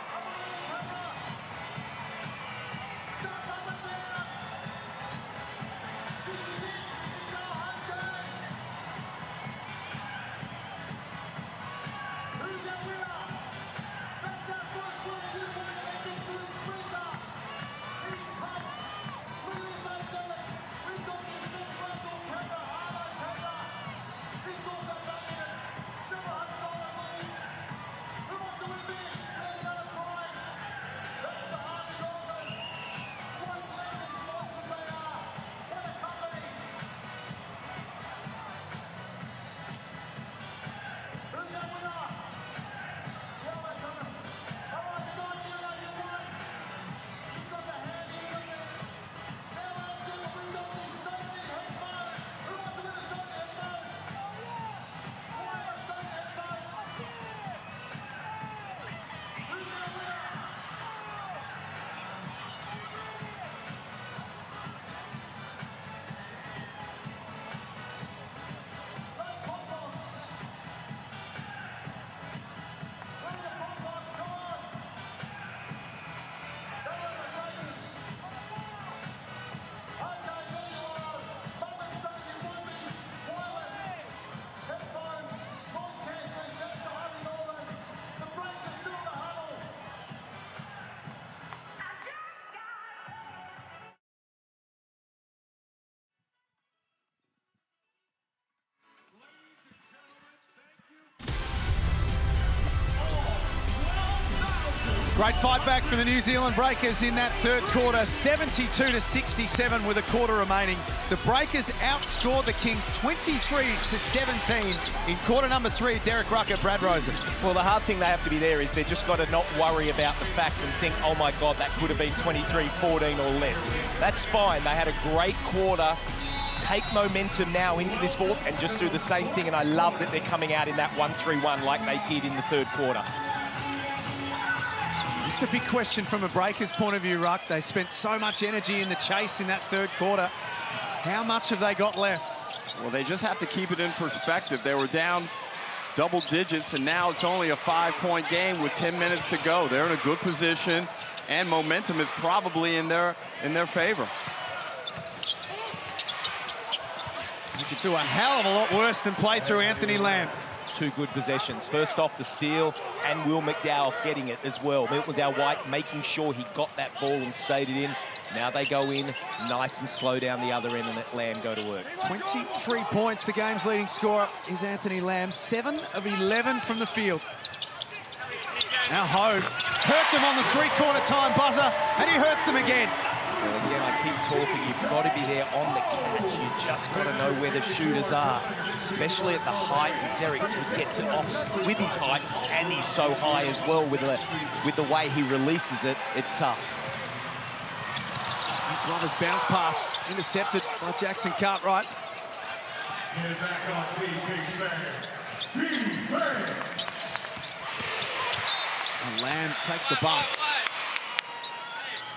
Great fight back for the New Zealand Breakers in that third quarter, 72-67 with a quarter remaining. The Breakers outscored the Kings 23-17 in quarter number 3. Derek Rucker, Brad Rosen. Well, the hard thing they have to be there is they've just got to not worry about the fact and think, oh my God, that could have been 23-14 or less. That's fine. They had a great quarter. Take momentum now into this fourth and just do the same thing. And I love that they're coming out in that 1-3-1 like they did in the third quarter. It's the big question from a Breakers point of view, Ruck. They spent so much energy in the chase in that third quarter. How much have they got left? Well, they just have to keep it in perspective. They were down double digits, and now it's only a 5-point game with 10 minutes to go. They're in a good position, and momentum is probably in their favor. You could do a hell of a lot worse than play through Anthony Lamb. 2 good possessions. First off, the steal, and Will McDowell getting it as well. Will McDowell-White making sure he got that ball and stayed it in. Now they go in, nice and slow down the other end and let Lamb go to work. 23 points, the game's leading scorer is Anthony Lamb. 7 of 11 from the field. Now Hogue hurt them on the three-quarter time buzzer, and he hurts them again. Well, again, I keep talking, you've got to be there on the catch. You just got to know where the shooters are, especially at the height. And Derek gets it off with his height, and he's so high as well with the way he releases it. It's tough. Glover's bounce pass intercepted by Jackson Cartwright. Get back on defense. Defense. And Lamb takes the bump.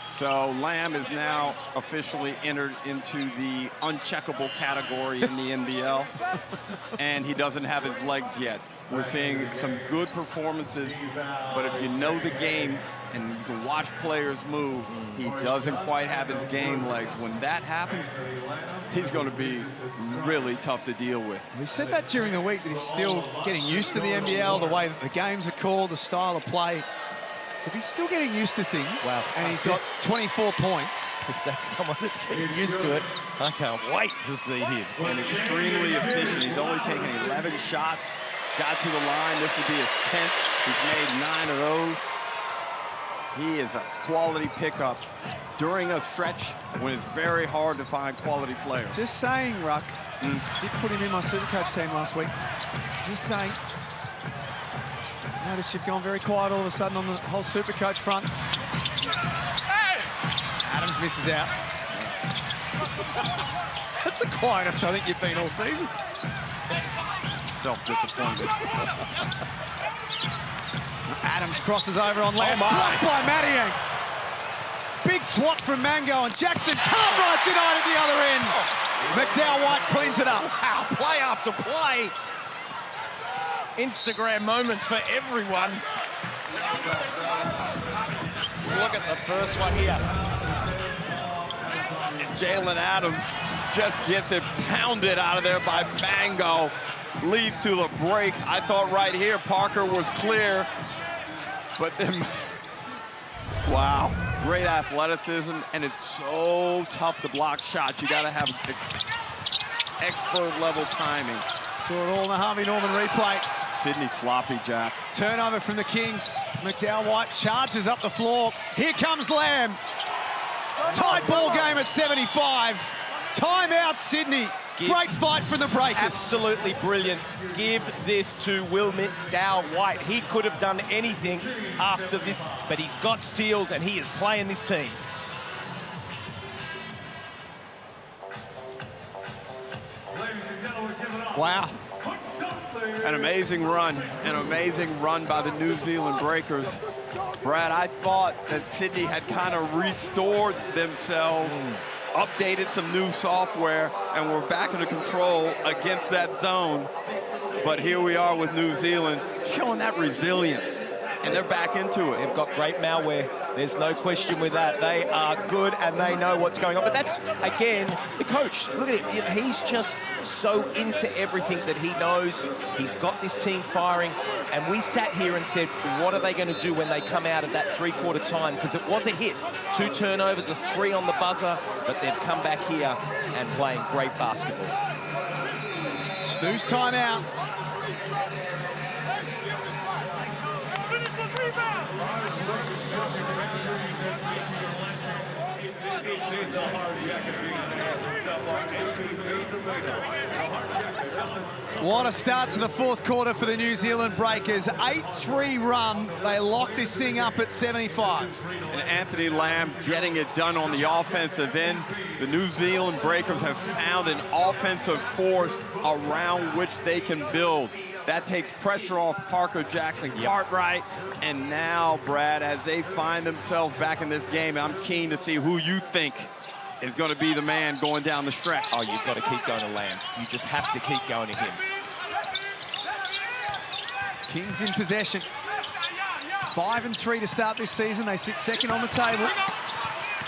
So Lamb is now officially entered into the uncheckable category in the NBL, and he doesn't have his legs yet. We're seeing some good performances, but if you know the game and you can watch players move, he doesn't quite have his game legs. When that happens, he's going to be really tough to deal with. We said that during the week, that he's still getting used to the NBL, the way that the games are called, the style of play. If he's still getting used to things, Wow. and he's got 24 points. If that's someone that's getting used to it, I can't wait to see him. And extremely efficient. He's only taken 11 shots. He's got to the line. This would be his 10th. He's made 9 of those. He is a quality pickup during a stretch when it's very hard to find quality players. Just saying, Ruck. Did put him in my Supercoach team last week. Just saying. Notice you've gone very quiet all of a sudden on the whole Supercoach front. Adams misses out. That's the quietest I think you've been all season. Self-disappointed. Adams crosses over on Lamb. Blocked by Mattiang. Big swat from Mango, and Jackson Cartwright denied at the other end. McDowell White cleans it up. Wow, play after play. Instagram moments for everyone. Look at the first one here. And Jalen Adams just gets it pounded out of there by Mango. Leads to the break. I thought right here Parker was clear, but then, wow, great athleticism, and it's so tough to block shots. You gotta have expert level timing. Saw it all in the Harvey Norman replay. Sydney sloppy, Jack. Turnover from the Kings. McDowell White charges up the floor. Here comes Lamb. Tied ball game at 75. Timeout, Sydney. Great fight from the Breakers. Absolutely brilliant. Give this to Will McDowell White. He could have done anything after this, but he's got steals and he is playing this team. Wow. An amazing run by the New Zealand Breakers. Brad, I thought that Sydney had kind of restored themselves, updated some new software, and we're back into control against that zone. But here we are with New Zealand showing that resilience, and they're back into it. They've got great malware. There's no question with that. They are good and they know what's going on. But that's, again, the coach. Look at him. He's just so into everything that he knows. He's got this team firing. And we sat here and said, what are they going to do when they come out of that three-quarter time? Because it was a hit. 2 turnovers, a 3 on the buzzer. But they've come back here and playing great basketball. Snooze timeout. What a start to the fourth quarter for the New Zealand Breakers. 8-3 run. They lock this thing up at 75. And Anthony Lamb getting it done on the offensive end. The New Zealand Breakers have found an offensive force around which they can build. That takes pressure off Parker Jackson Cartwright. And now, Brad, as they find themselves back in this game, I'm keen to see who you think is going to be the man going down the stretch. Oh, you've got to keep going to Lamb. You just have to keep going to him. Kings in possession. 5-3 to start this season. They sit second on the table.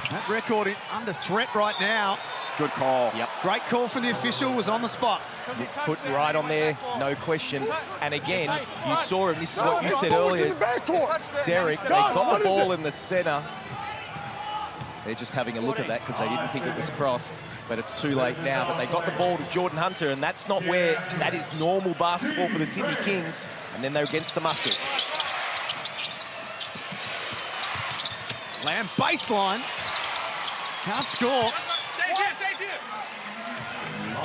That record under threat right now. Good call. Yep. Great call from the official, was on the spot. Put right on there, no question. And again, you saw him, this is what you said earlier, Derek, they got the ball in the center. They're just having a look at that because they didn't think it was crossed, but it's too late now. But they got the ball to Jordan Hunter, and that's not where that is normal basketball for the Sydney Kings. And then they're against the muscle. Lamb baseline. Can't score.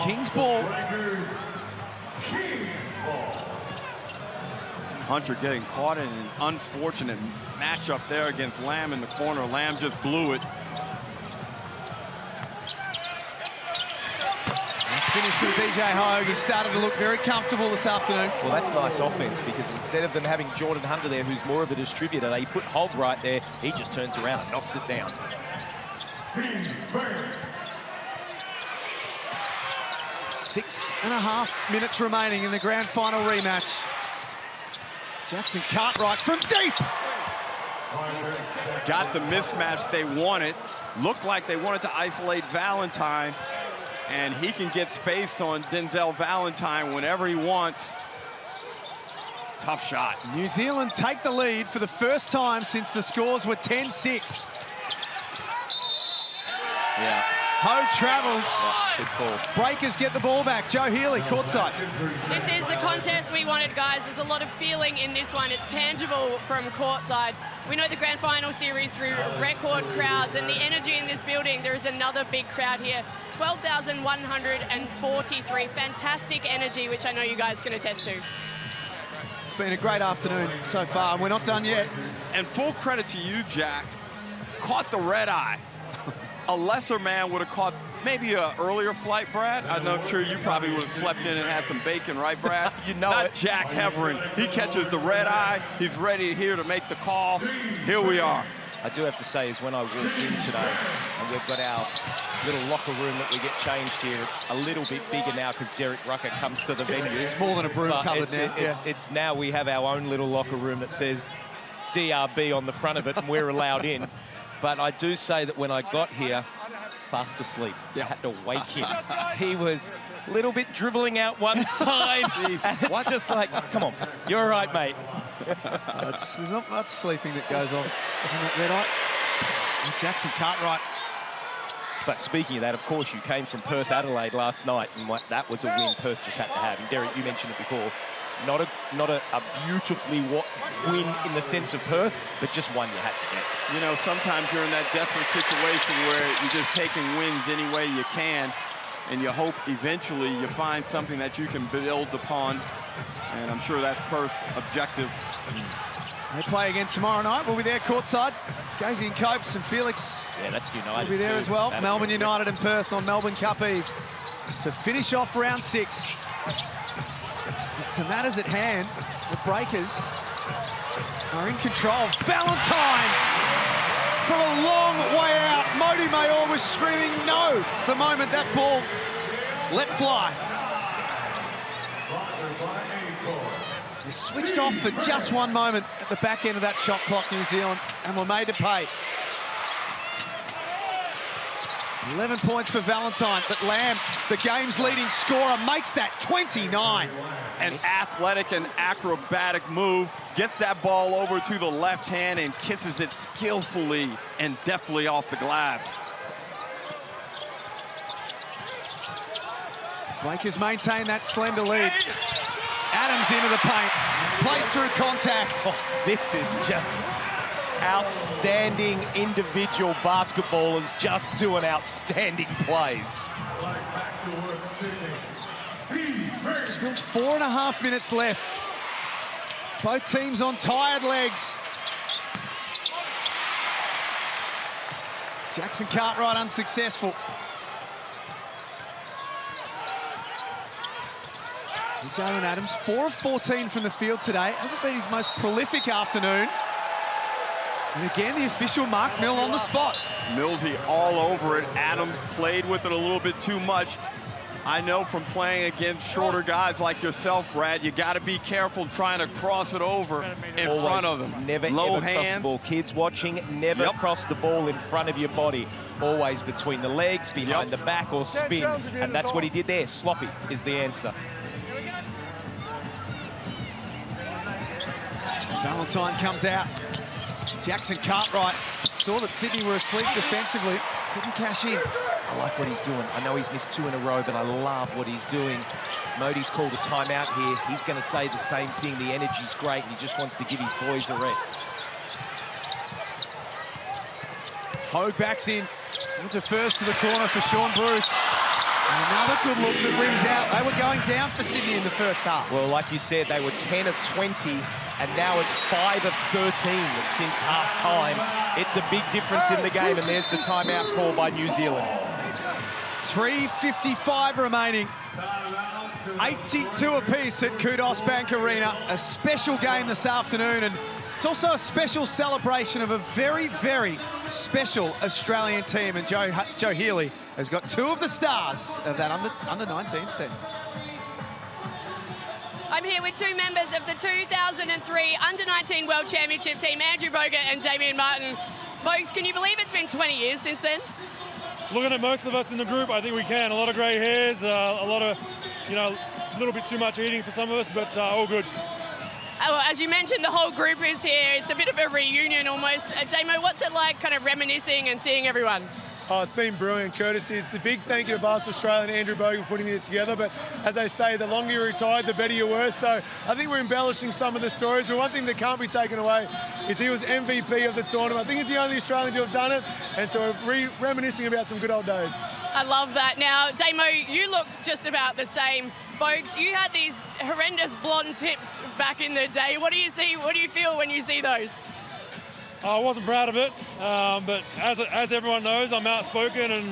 Kings ball. Hunter getting caught in an unfortunate matchup there against Lamb in the corner. Lamb just blew it. Nice finish from DJ Hogue. He started to look very comfortable this afternoon. Well, that's nice offense because instead of them having Jordan Hunter there, who's more of a distributor, they put Hogue right there. He just turns around and knocks it down. 6.5 minutes remaining in the grand final rematch. Jackson Cartwright from deep. Got the mismatch they wanted. Looked like they wanted to isolate Valentine, and he can get space on Denzel Valentine whenever he wants. tough shot. New Zealand take the lead for the first time since the scores were 10-6. Yeah. Ho travels. Good call. Breakers get the ball back. Joe Healy, courtside. This is the contest we wanted, guys. There's a lot of feeling in this one. It's tangible from courtside. We know the grand final series drew record crowds, and the energy in this building, there is another big crowd here. 12,143. Fantastic energy, which I know you guys can attest to. It's been a great afternoon so far, and we're not done yet. And full credit to you, Jack. Caught the red eye. A lesser man would have caught maybe an earlier flight, Brad. I'm sure you probably would have slept in and had some bacon, right, Brad? You know Not it. Jack Heverin. He catches the red eye. He's ready here to make the call. Here we are. I do have to say is when I walked in today, and we've got our little locker room that we get changed here, it's a little bit bigger now because Derek Rucker comes to the venue. It's more than a broom cupboard now. It's now we have our own little locker room that says DRB on the front of it, and we're allowed in. But I do say that when I got here, fast asleep. I had to wake him. He was a little bit dribbling out one side. What? Just like, come on, you're all right, mate. There's not much sleeping that goes on that red eye. Jackson Cartwright. But speaking of that, of course, you came from Perth, Adelaide last night, and that was a win Perth just had to have. And Derek, you mentioned it before. Not a beautifully win in the sense of Perth, but just one you had to get. You know, sometimes you're in that desperate situation where you're just taking wins any way you can, and you hope eventually you find something that you can build upon, and I'm sure that's Perth's objective. They play again tomorrow night. We'll be there courtside. Gazy and Copes and Felix. Yeah, that's United. Will be there too. as well. That'll Melbourne United and Perth on Melbourne Cup Eve to finish off round 6. To matters at hand, the Breakers are in control. Valentine from a long way out. Modi Mayor was screaming no the moment that ball let fly. They switched off for just one moment at the back end of that shot clock, New Zealand, and were made to pay. 11 points for Valentine, but Lamb, the game's leading scorer, makes that 29. An athletic and acrobatic move, gets that ball over to the left hand and kisses it skillfully and deftly off the glass. Breakers maintain that slender lead. Adams into the paint, plays through contact. Oh, this is just outstanding individual basketballers just doing outstanding plays. Still 4.5 minutes left. Both teams on tired legs. Jackson Cartwright unsuccessful. Jalen Adams, 4 of 14 from the field today. Hasn't been his most prolific afternoon. And again, the official Mark Mill on the spot. Millsy all over it. Adams played with it a little bit too much. I know from playing against shorter guys like yourself, Brad, you got to be careful trying to cross it over in front of them. Never low ever hands. cross the ball. Kids watching, never cross the ball in front of your body. Always between the legs, behind the back, or spin. And that's what he did there. Sloppy is the answer. Valentine comes out. Jackson Cartwright saw that Sydney were asleep defensively. Couldn't cash in. I like what he's doing. I know he's missed 2 in a row, but I love what he's doing. Modi's called a timeout here. He's going to say the same thing. The energy's great, and he just wants to give his boys a rest. Hogue backs in. Defers to the corner for Sean Bruce. Another good look that rings out. They were going down for Sydney in the first half. Well, like you said, they were 10 of 20, and now it's 5 of 13 since half-time. It's a big difference in the game, and there's the timeout call by New Zealand. 3:55 remaining. 82 apiece at Kudos Bank Arena. A special game this afternoon, and it's also a special celebration of a very, very special Australian team. And Joe Healy has got 2 of the stars of that under-19s team. I'm here with 2 members of the 2003 Under-19 World Championship team, Andrew Bogut and Damien Martin. Bogues, can you believe it's been 20 years since then? Looking at most of us in the group, I think we can. A lot of grey hairs, a lot of, a little bit too much eating for some of us, but all good. As you mentioned, the whole group is here. It's a bit of a reunion almost. Damo, what's it like kind of reminiscing and seeing everyone? Oh, it's been brilliant, courtesy. The big thank you to Basketball Australia and Andrew Bogan for putting it together. But as they say, the longer you retired, the better you were. So I think we're embellishing some of the stories. But one thing that can't be taken away is he was MVP of the tournament. I think he's the only Australian to have done it. And so we're reminiscing about some good old days. I love that. Now, Damo, you look just about the same. Bogues, you had these horrendous blonde tips back in the day. What do you see? What do you feel when you see those? I wasn't proud of it, but as everyone knows, I'm outspoken and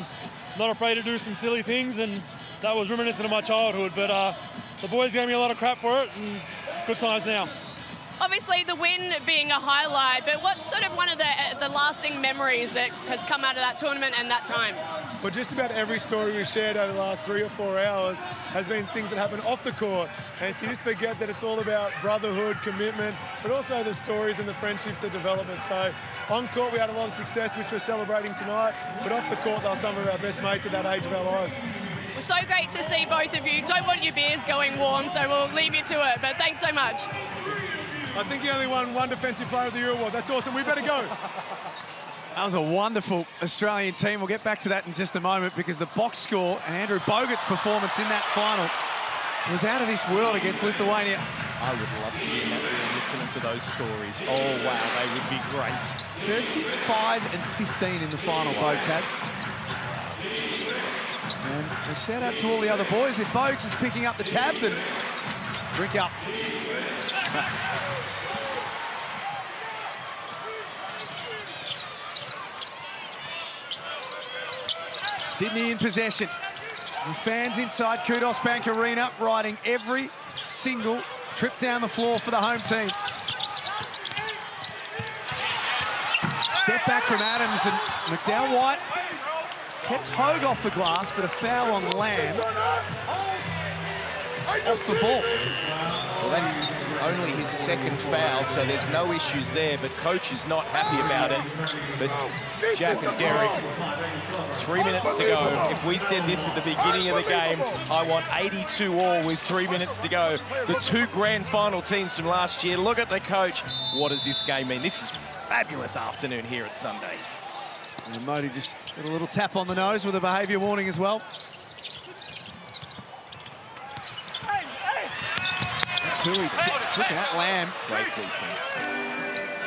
not afraid to do some silly things, and that was reminiscent of my childhood. But the boys gave me a lot of crap for it, and good times now. Obviously, the win being a highlight, but what's sort of one of the lasting memories that has come out of that tournament and that time? Well, just about every story we shared over the last 3 or 4 hours has been things that happen off the court. And so you just forget that it's all about brotherhood, commitment, but also the stories and the friendships that develop it. So on court, we had a lot of success, which we're celebrating tonight, but off the court, they're some of our best mates at that age of our lives. Well, so great to see both of you. Don't want your beers going warm, so we'll leave you to it, but thanks so much. I think he only won one Defensive Player of the Year award. That's awesome. We better go. That was a wonderful Australian team. We'll get back to that in just a moment because the box score and Andrew Bogut's performance in that final was out of this world against Lithuania. I would love to hear that and listening to those stories. Oh, wow, they would be great. 35 and 15 in the final, Bogues had. And a shout out to all the other boys. If Bogues is picking up the tab, then drink up. Sydney in possession. The fans inside Kudos Bank Arena riding every single trip down the floor for the home team. Step back from Adams, and McDowell White kept Hogue off the glass, but a foul on Lamb off the ball. Well, that's only his second foul, so there's no issues there, but coach is not happy about it. But Jack and Derek, 3 minutes to go. If we said this at the beginning of the game, I want 82 all with 3 minutes to go. The two grand final teams from last year, look at the coach. What does this game mean? This is a fabulous afternoon here at Sunday. And Modi just got a little tap on the nose with a behaviour warning as well. Tui took that Lamb. Great defense.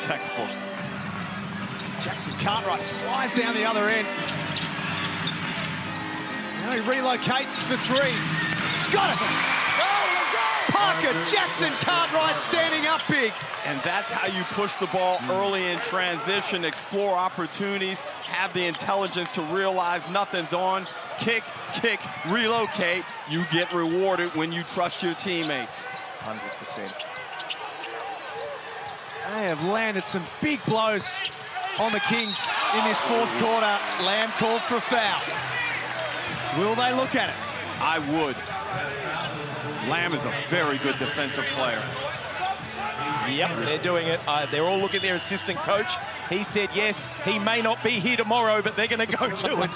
Textbook. Jackson Cartwright flies down the other end. Now he relocates for three. Got it! Parker Jackson Cartwright standing up big. And that's how you push the ball early in transition, explore opportunities, have the intelligence to realize nothing's on, kick, relocate. You get rewarded when you trust your teammates. 100%. They have landed some big blows on the Kings in this fourth quarter. Lamb called for a foul. Will they look at it? I would. Lamb is a very good defensive player. Yep, they're doing it. They're all looking at their assistant coach. He said yes, he may not be here tomorrow, but they're going to go to it.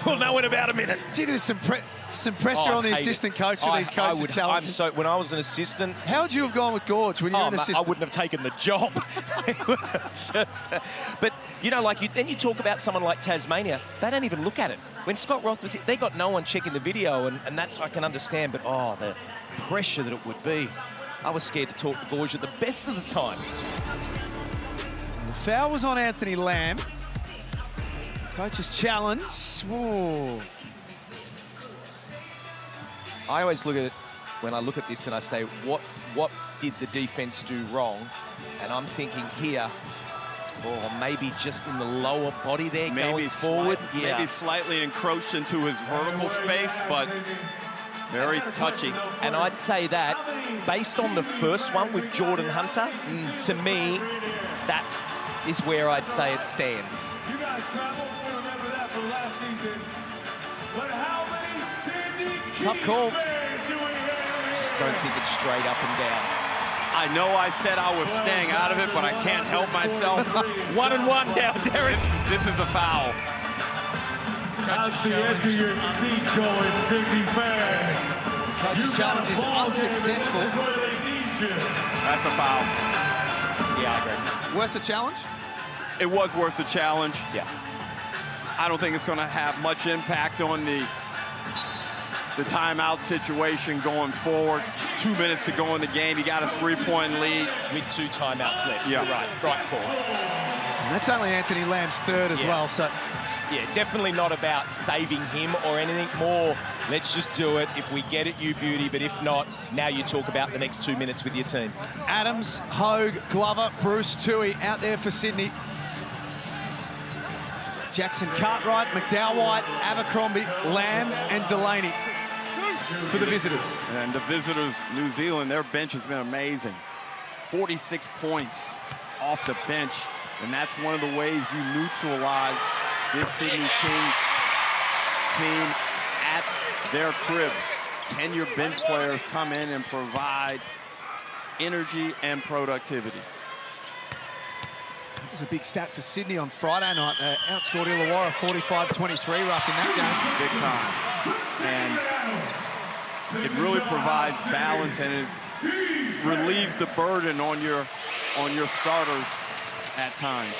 We'll know in about a minute. Gee, there's some pressure on the assistant coach for these coaches' challenges. When I was an assistant... How would you have gone with Gorge when you were an assistant? I wouldn't have taken the job. But, you know, then you talk about someone like Tasmania, they don't even look at it. When Scott Roth was here, they got no one checking the video, and that's I can understand, but, the pressure that it would be. I was scared to talk to Gorge at the best of the times. The foul was on Anthony Lamb. Coach's challenge. Whoa. I always look at it when I look at this and I say, what did the defense do wrong? And I'm thinking here, or maybe just in the lower body there going forward. Maybe slightly encroached into his vertical space, but very touchy. And I'd say that, based on the first one with Jordan Hunter, to me, that is where I'd say it stands. You guys traveled, we remember that from last season. But how many Sydney Tough call. Just don't think it's straight up and down. I know I said I was staying out of it, but I can't help myself. 1-1 now, Derek. This is a foul. How's the edge of your seat going, Sydney fans? Coach's challenge is unsuccessful. That's a foul. Yeah, I agree. Worth the challenge? It was worth the challenge. Yeah. I don't think it's going to have much impact on the timeout situation going forward. 2 minutes to go in the game. You got a 3-point lead. With 2 timeouts left. Yeah. You're right call. And that's only Anthony Lamb's third as well, so... Yeah, definitely not about saving him or anything more. Let's just do it. If we get it, you beauty, but if not, now you talk about the next 2 minutes with your team. Adams, Hogue, Glover, Bruce, Tui out there for Sydney. Jackson Cartwright, McDowell White, Abercrombie, Lamb, and Delaney for the visitors. And the visitors, New Zealand, their bench has been amazing. 46 points off the bench, and that's one of the ways you neutralize this Sydney Kings team at their crib. Can your bench players come in and provide energy and productivity? That was a big stat for Sydney on Friday night. They outscored Illawarra 45-23 ruck in that game. Big time. And it really provides balance, and it relieves the burden on your starters at times.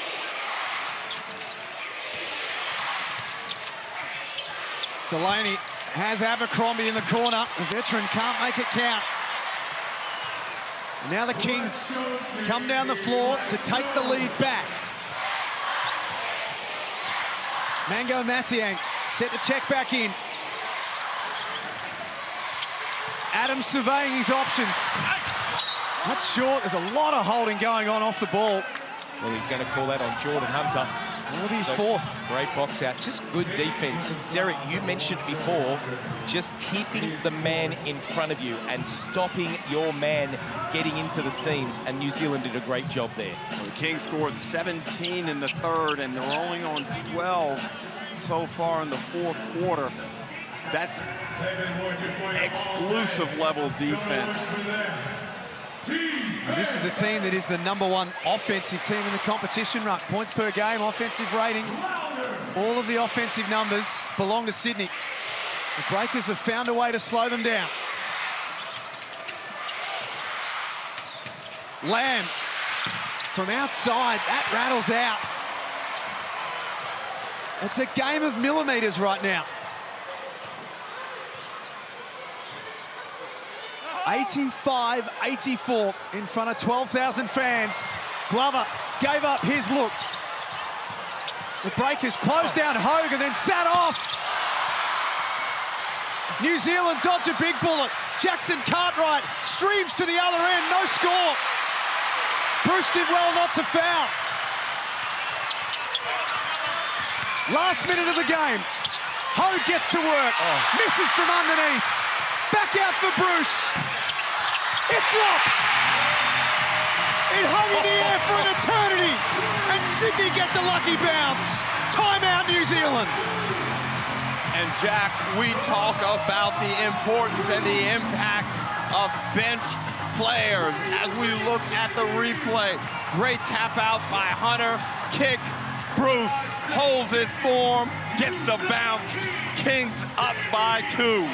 Delaney has Abercrombie in the corner. The veteran can't make it count. And now the Kings come down the floor to take the lead back. Mango Matiang set to check back in. Adams surveying his options. That's short. There's a lot of holding going on off the ball. Well, he's going to call that on Jordan Hunter. That'll be his fourth. Great box out. Just good defense. Derek, you mentioned before, just keeping the man in front of you and stopping your man getting into the seams, and New Zealand did a great job there. Well, the Kings scored 17 in the third, and they're only on 12 so far in the fourth quarter. That's exclusive level defense. And this is a team that is the #1 offensive team in the competition. Ruck, points per game, offensive rating. All of the offensive numbers belong to Sydney. The Breakers have found a way to slow them down. Lamb from outside, that rattles out. It's a game of millimeters right now. 85-84 in front of 12,000 fans. Glover gave up his look. The Breakers closed down Hogue and then sat off. New Zealand dodge a big bullet. Jackson Cartwright streams to the other end, no score. Bruce did well not to foul. Last minute of the game. Hogue gets to work, misses from underneath. Back out for Bruce. It drops. It hung in the air for an eternity. And Sydney get the lucky bounce. Timeout, New Zealand. And Jack, we talk about the importance and the impact of bench players as we look at the replay. Great tap out by Hunter. Kick. Bruce holds his form, gets the bounce. Kings up by 2.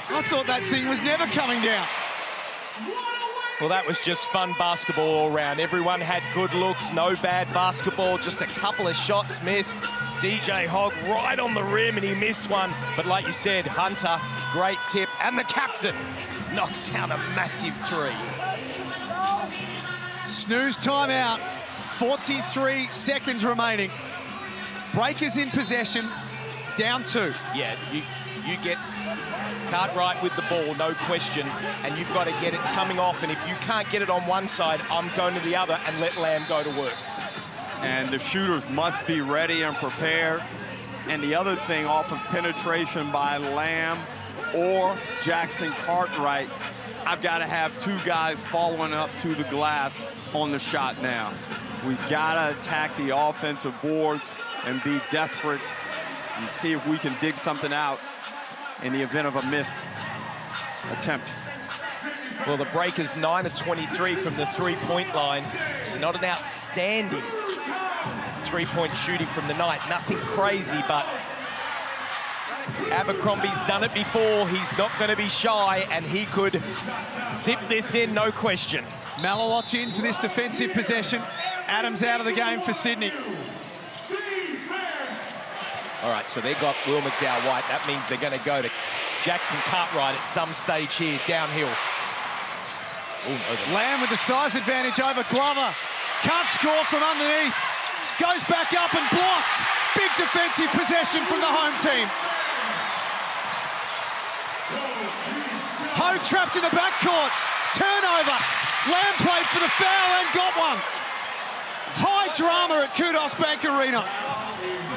I thought that thing was never coming down. Well, that was just fun basketball all round. Everyone had good looks, no bad basketball, just a couple of shots missed. DJ Hogg right on the rim, and he missed one. But like you said, Hunter, great tip. And the captain knocks down a massive 3. Snooze timeout. 43 seconds remaining. Breakers in possession, down 2. Yeah, you get Cartwright with the ball, no question, and you've got to get it coming off, and if you can't get it on one side, I'm going to the other and let Lamb go to work. And the shooters must be ready and prepared. And the other thing, off of penetration by Lamb or Jackson Cartwright, I've got to have 2 guys following up to the glass on the shot now. We've got to attack the offensive boards and be desperate and see if we can dig something out in the event of a missed attempt. Well, the Breakers 9 of 23 from the 3-point line. It's not an outstanding 3-point shooting from the night. Nothing crazy, but Abercrombie's done it before. He's not going to be shy, and he could zip this in, no question. Malawatch in for this defensive possession. Adams out of the game for Sydney. All right, so they've got Will McDowell-White. That means they're going to go to Jackson Cartwright at some stage here, downhill. Lamb with the size advantage over Glover. Can't score from underneath. Goes back up and blocked. Big defensive possession from the home team. Ho trapped in the backcourt. Turnover. Lamb played for the foul and got one. High drama at Kudos Bank Arena.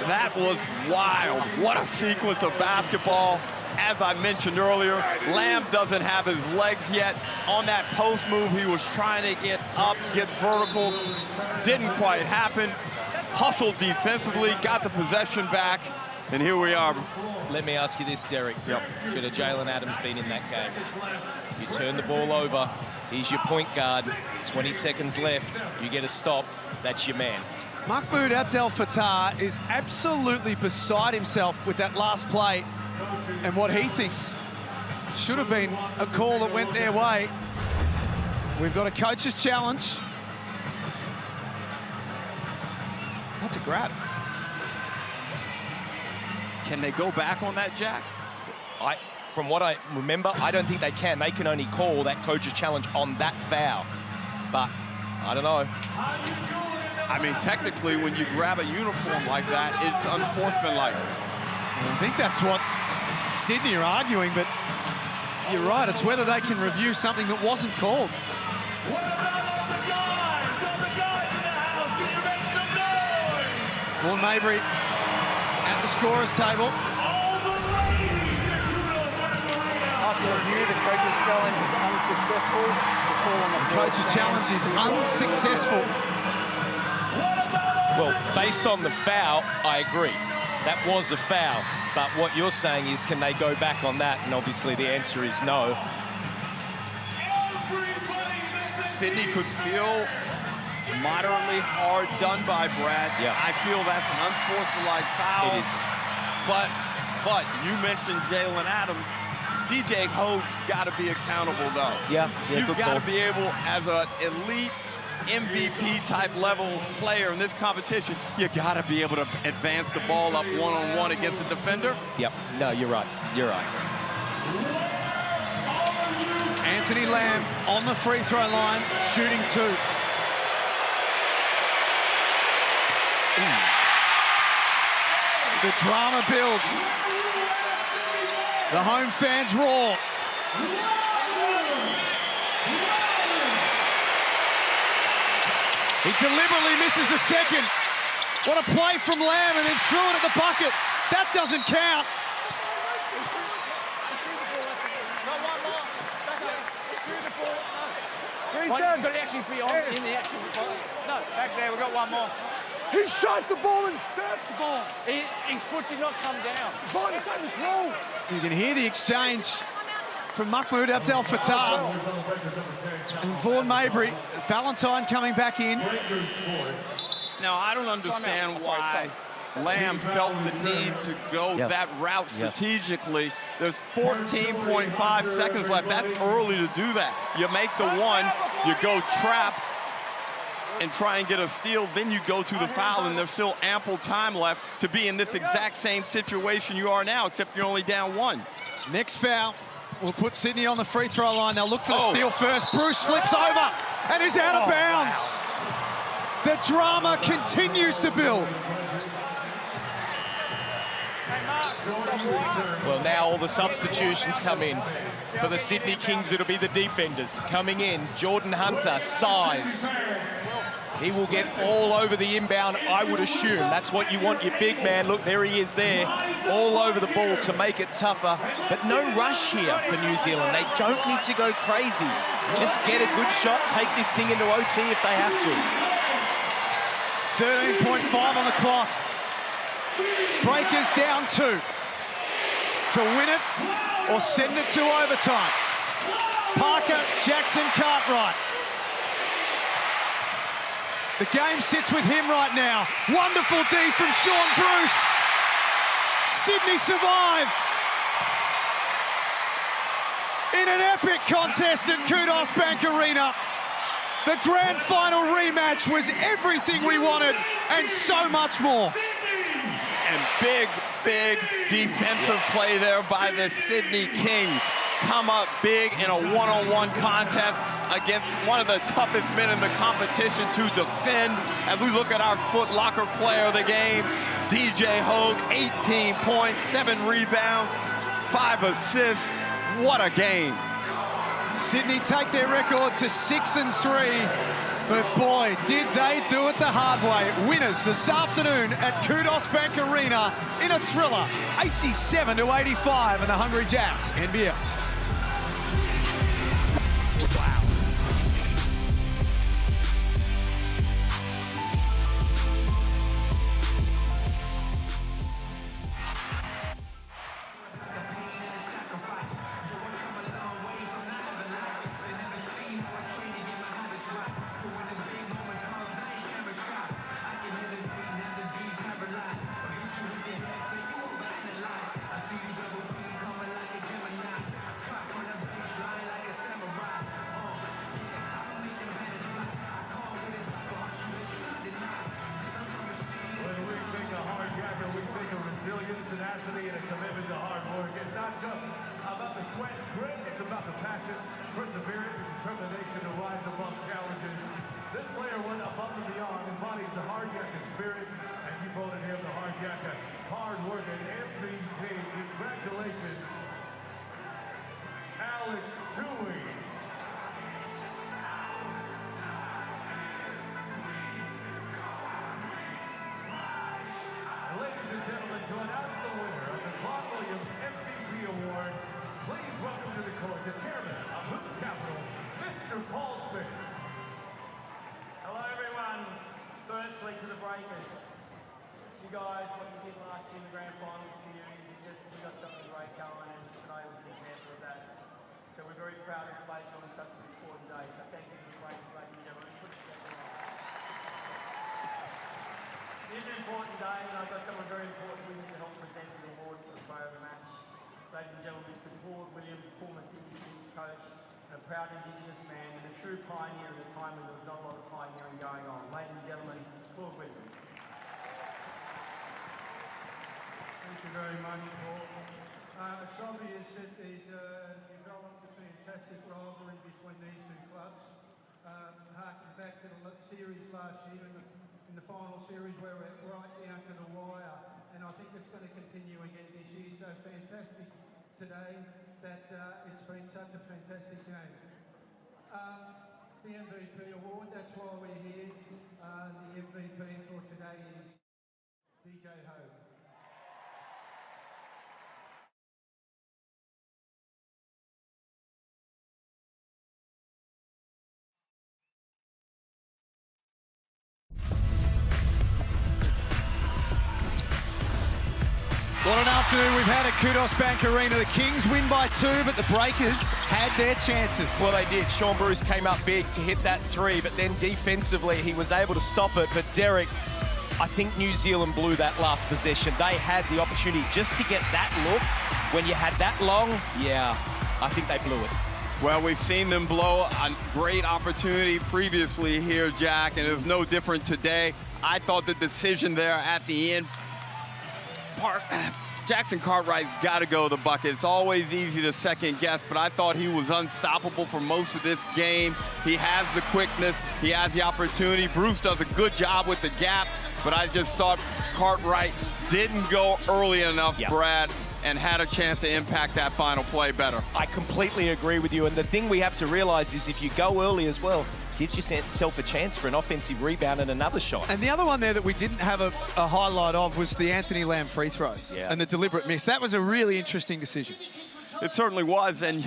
That was wild. What a sequence of basketball. As I mentioned earlier, Lamb doesn't have his legs yet. On that post move, he was trying to get up, get vertical. Didn't quite happen. Hustled defensively, got the possession back, and here we are. Let me ask you this, Derek. Yep. Should have Jalen Adams been in that game? You turn the ball over. He's your point guard. 20 seconds left. You get a stop. That's your man. Mahmoud Abdel Fattah is absolutely beside himself with that last play and what he thinks should have been a call that went their way. We've got a coach's challenge. That's a grab. Can they go back on that, Jack? From what I remember, I don't think they can. They can only call that coach's challenge on that foul. But I don't know. I mean, technically, when you grab a uniform like that, it's unsportsmanlike. I think that's what Sydney are arguing, but you're right. It's whether they can review something that wasn't called. Vaughan Mabry at the scorer's table. After review, the coach's challenge is unsuccessful. The coach's challenge is unsuccessful. Well, based on the foul, I agree. That was a foul. But what you're saying is, can they go back on that? And obviously the answer is no. Sydney could feel moderately hard done by Brad. Yeah. I feel that's an unsportsmanlike foul. It is. But you mentioned Jalen Adams. DJ Hope's got to be accountable, though. Yeah, You've got to be able, as an elite MVP-type level player in this competition, you got to be able to advance the ball up one-on-one against a defender. Yep. No, you're right. You're right. Anthony Lamb on the free throw line, shooting two. The drama builds. The home fans roar. He deliberately misses the second. What a play from Lamb, and then threw it at the bucket. That doesn't count. One's got to actually be on in the actual... No, actually, we've got one more. He shot the ball and stepped the ball. His foot did not come down. Ball is on the close. You can hear the exchange from Mahmoud Abdel Fattah and Vaughan Mabry. Valentine coming back in. Now, I don't understand why Lamb felt the need to go that route strategically. There's 14.5 seconds left. That's early to do that. You make the one, you go trap and try and get a steal, then you go to the foul, and there's still ample time left to be in this exact same situation you are now, except you're only down one. Next foul will put Sydney on the free throw line. They'll look for the steal first. Bruce slips over and is out of bounds. The drama continues to build. Well, now all the substitutions come in. For the Sydney Kings, it'll be the defenders coming in. Jordan Hunter, size. He will get all over the inbound, I would assume. That's what you want, your big man. Look, there he is there, all over the ball to make it tougher. But no rush here for New Zealand. They don't need to go crazy. Just get a good shot, take this thing into OT if they have to. 13.5 on the clock. Breakers down 2. To win it or send it to overtime. Parker, Jackson, Cartwright. The game sits with him right now. Wonderful D from Sean Bruce. Sydney survive? In an epic contest at Kudos Bank Arena, the grand final rematch was everything we wanted and so much more. And big defensive play there by the Sydney Kings. Come up big in a one-on-one contest against one of the toughest men in the competition to defend. As we look at our Foot Locker player of the game, DJ Hogue, 18 points, 7 rebounds, 5 assists. What a game. Sydney take their record to 6-3, but boy, did they do it the hard way. Winners this afternoon at Kudos Bank Arena in a thriller, 87-85 in the Hungry Jacks NBL. Tenacity and a commitment to hard work. It's not just about the sweat and grit, it's about the passion, perseverance, and determination to rise above challenges. This player went above and beyond, embodies the Hard Yakka spirit, and you voted him the Hard Yakka hard work and MVP. Congratulations, Alex Tui. Ladies and gentlemen, to announce the winner of the Claude Williams MVP Award, please welcome to the court the chairman of Hoops Capital, Mr. Paul Smith. Hello everyone. Firstly to the Breakers. You guys, what you did last year in the Grand Final series, we got something great going, and today was an example of that. So we're very proud of playing on such an important day. So thank you to the Breakers, ladies and gentlemen. It is an important day, and I've got someone very important with me to help present the award for the player of the match. Ladies and gentlemen, Mr. Claude Williams, former Sydney Kings coach, and a proud Indigenous man, and a true pioneer at a time when there was not a lot of pioneering going on. Ladies and gentlemen, Claude Williams. Thank you very much, Paul. It's obvious that there's developed a fantastic rivalry between these two clubs. Harking back to the series last year in the final series where we're right down to the wire, and I think it's going to continue again this year. So fantastic today that it's been such a fantastic game. The MVP award, that's why we're here. The MVP for today is DJ Hogue. What an afternoon we've had at Kudos Bank Arena. The Kings win by 2, but the Breakers had their chances. Well, they did. Sean Bruce came up big to hit that 3, but then defensively he was able to stop it. But Derek, I think New Zealand blew that last possession. They had the opportunity just to get that look. When you had that long, yeah, I think they blew it. Well, we've seen them blow a great opportunity previously here, Jack, and it was no different today. I thought the decision there at the end, Jackson Cartwright's got to go to the bucket. It's always easy to second guess, but I thought he was unstoppable for most of this game. He has the quickness, he has the opportunity. Bruce does a good job with the gap, but I just thought Cartwright didn't go early enough, Brad, and had a chance to impact that final play better. I completely agree with you, and the thing we have to realize is if you go early as well, gives yourself a chance for an offensive rebound and another shot. And the other one there that we didn't have a highlight of was the Anthony Lamb free throws and the deliberate miss. That was a really interesting decision. It certainly was, and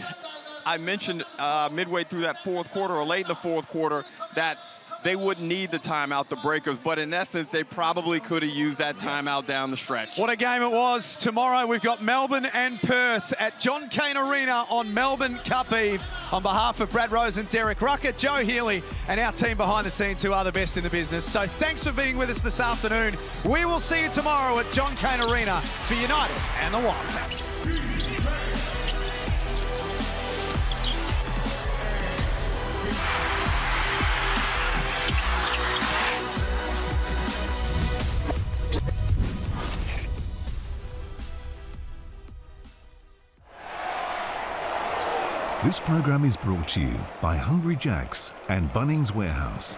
I mentioned midway through that fourth quarter or late in the fourth quarter that they wouldn't need the timeout, the Breakers, but in essence, they probably could have used that timeout down the stretch. What a game it was. Tomorrow we've got Melbourne and Perth at John Cain Arena on Melbourne Cup Eve. On behalf of Brad Rose and Derek Ruckett, Joe Healy, and our team behind the scenes who are the best in the business. So thanks for being with us this afternoon. We will see you tomorrow at John Cain Arena for United and the Wildcats. This program is brought to you by Hungry Jack's and Bunnings Warehouse.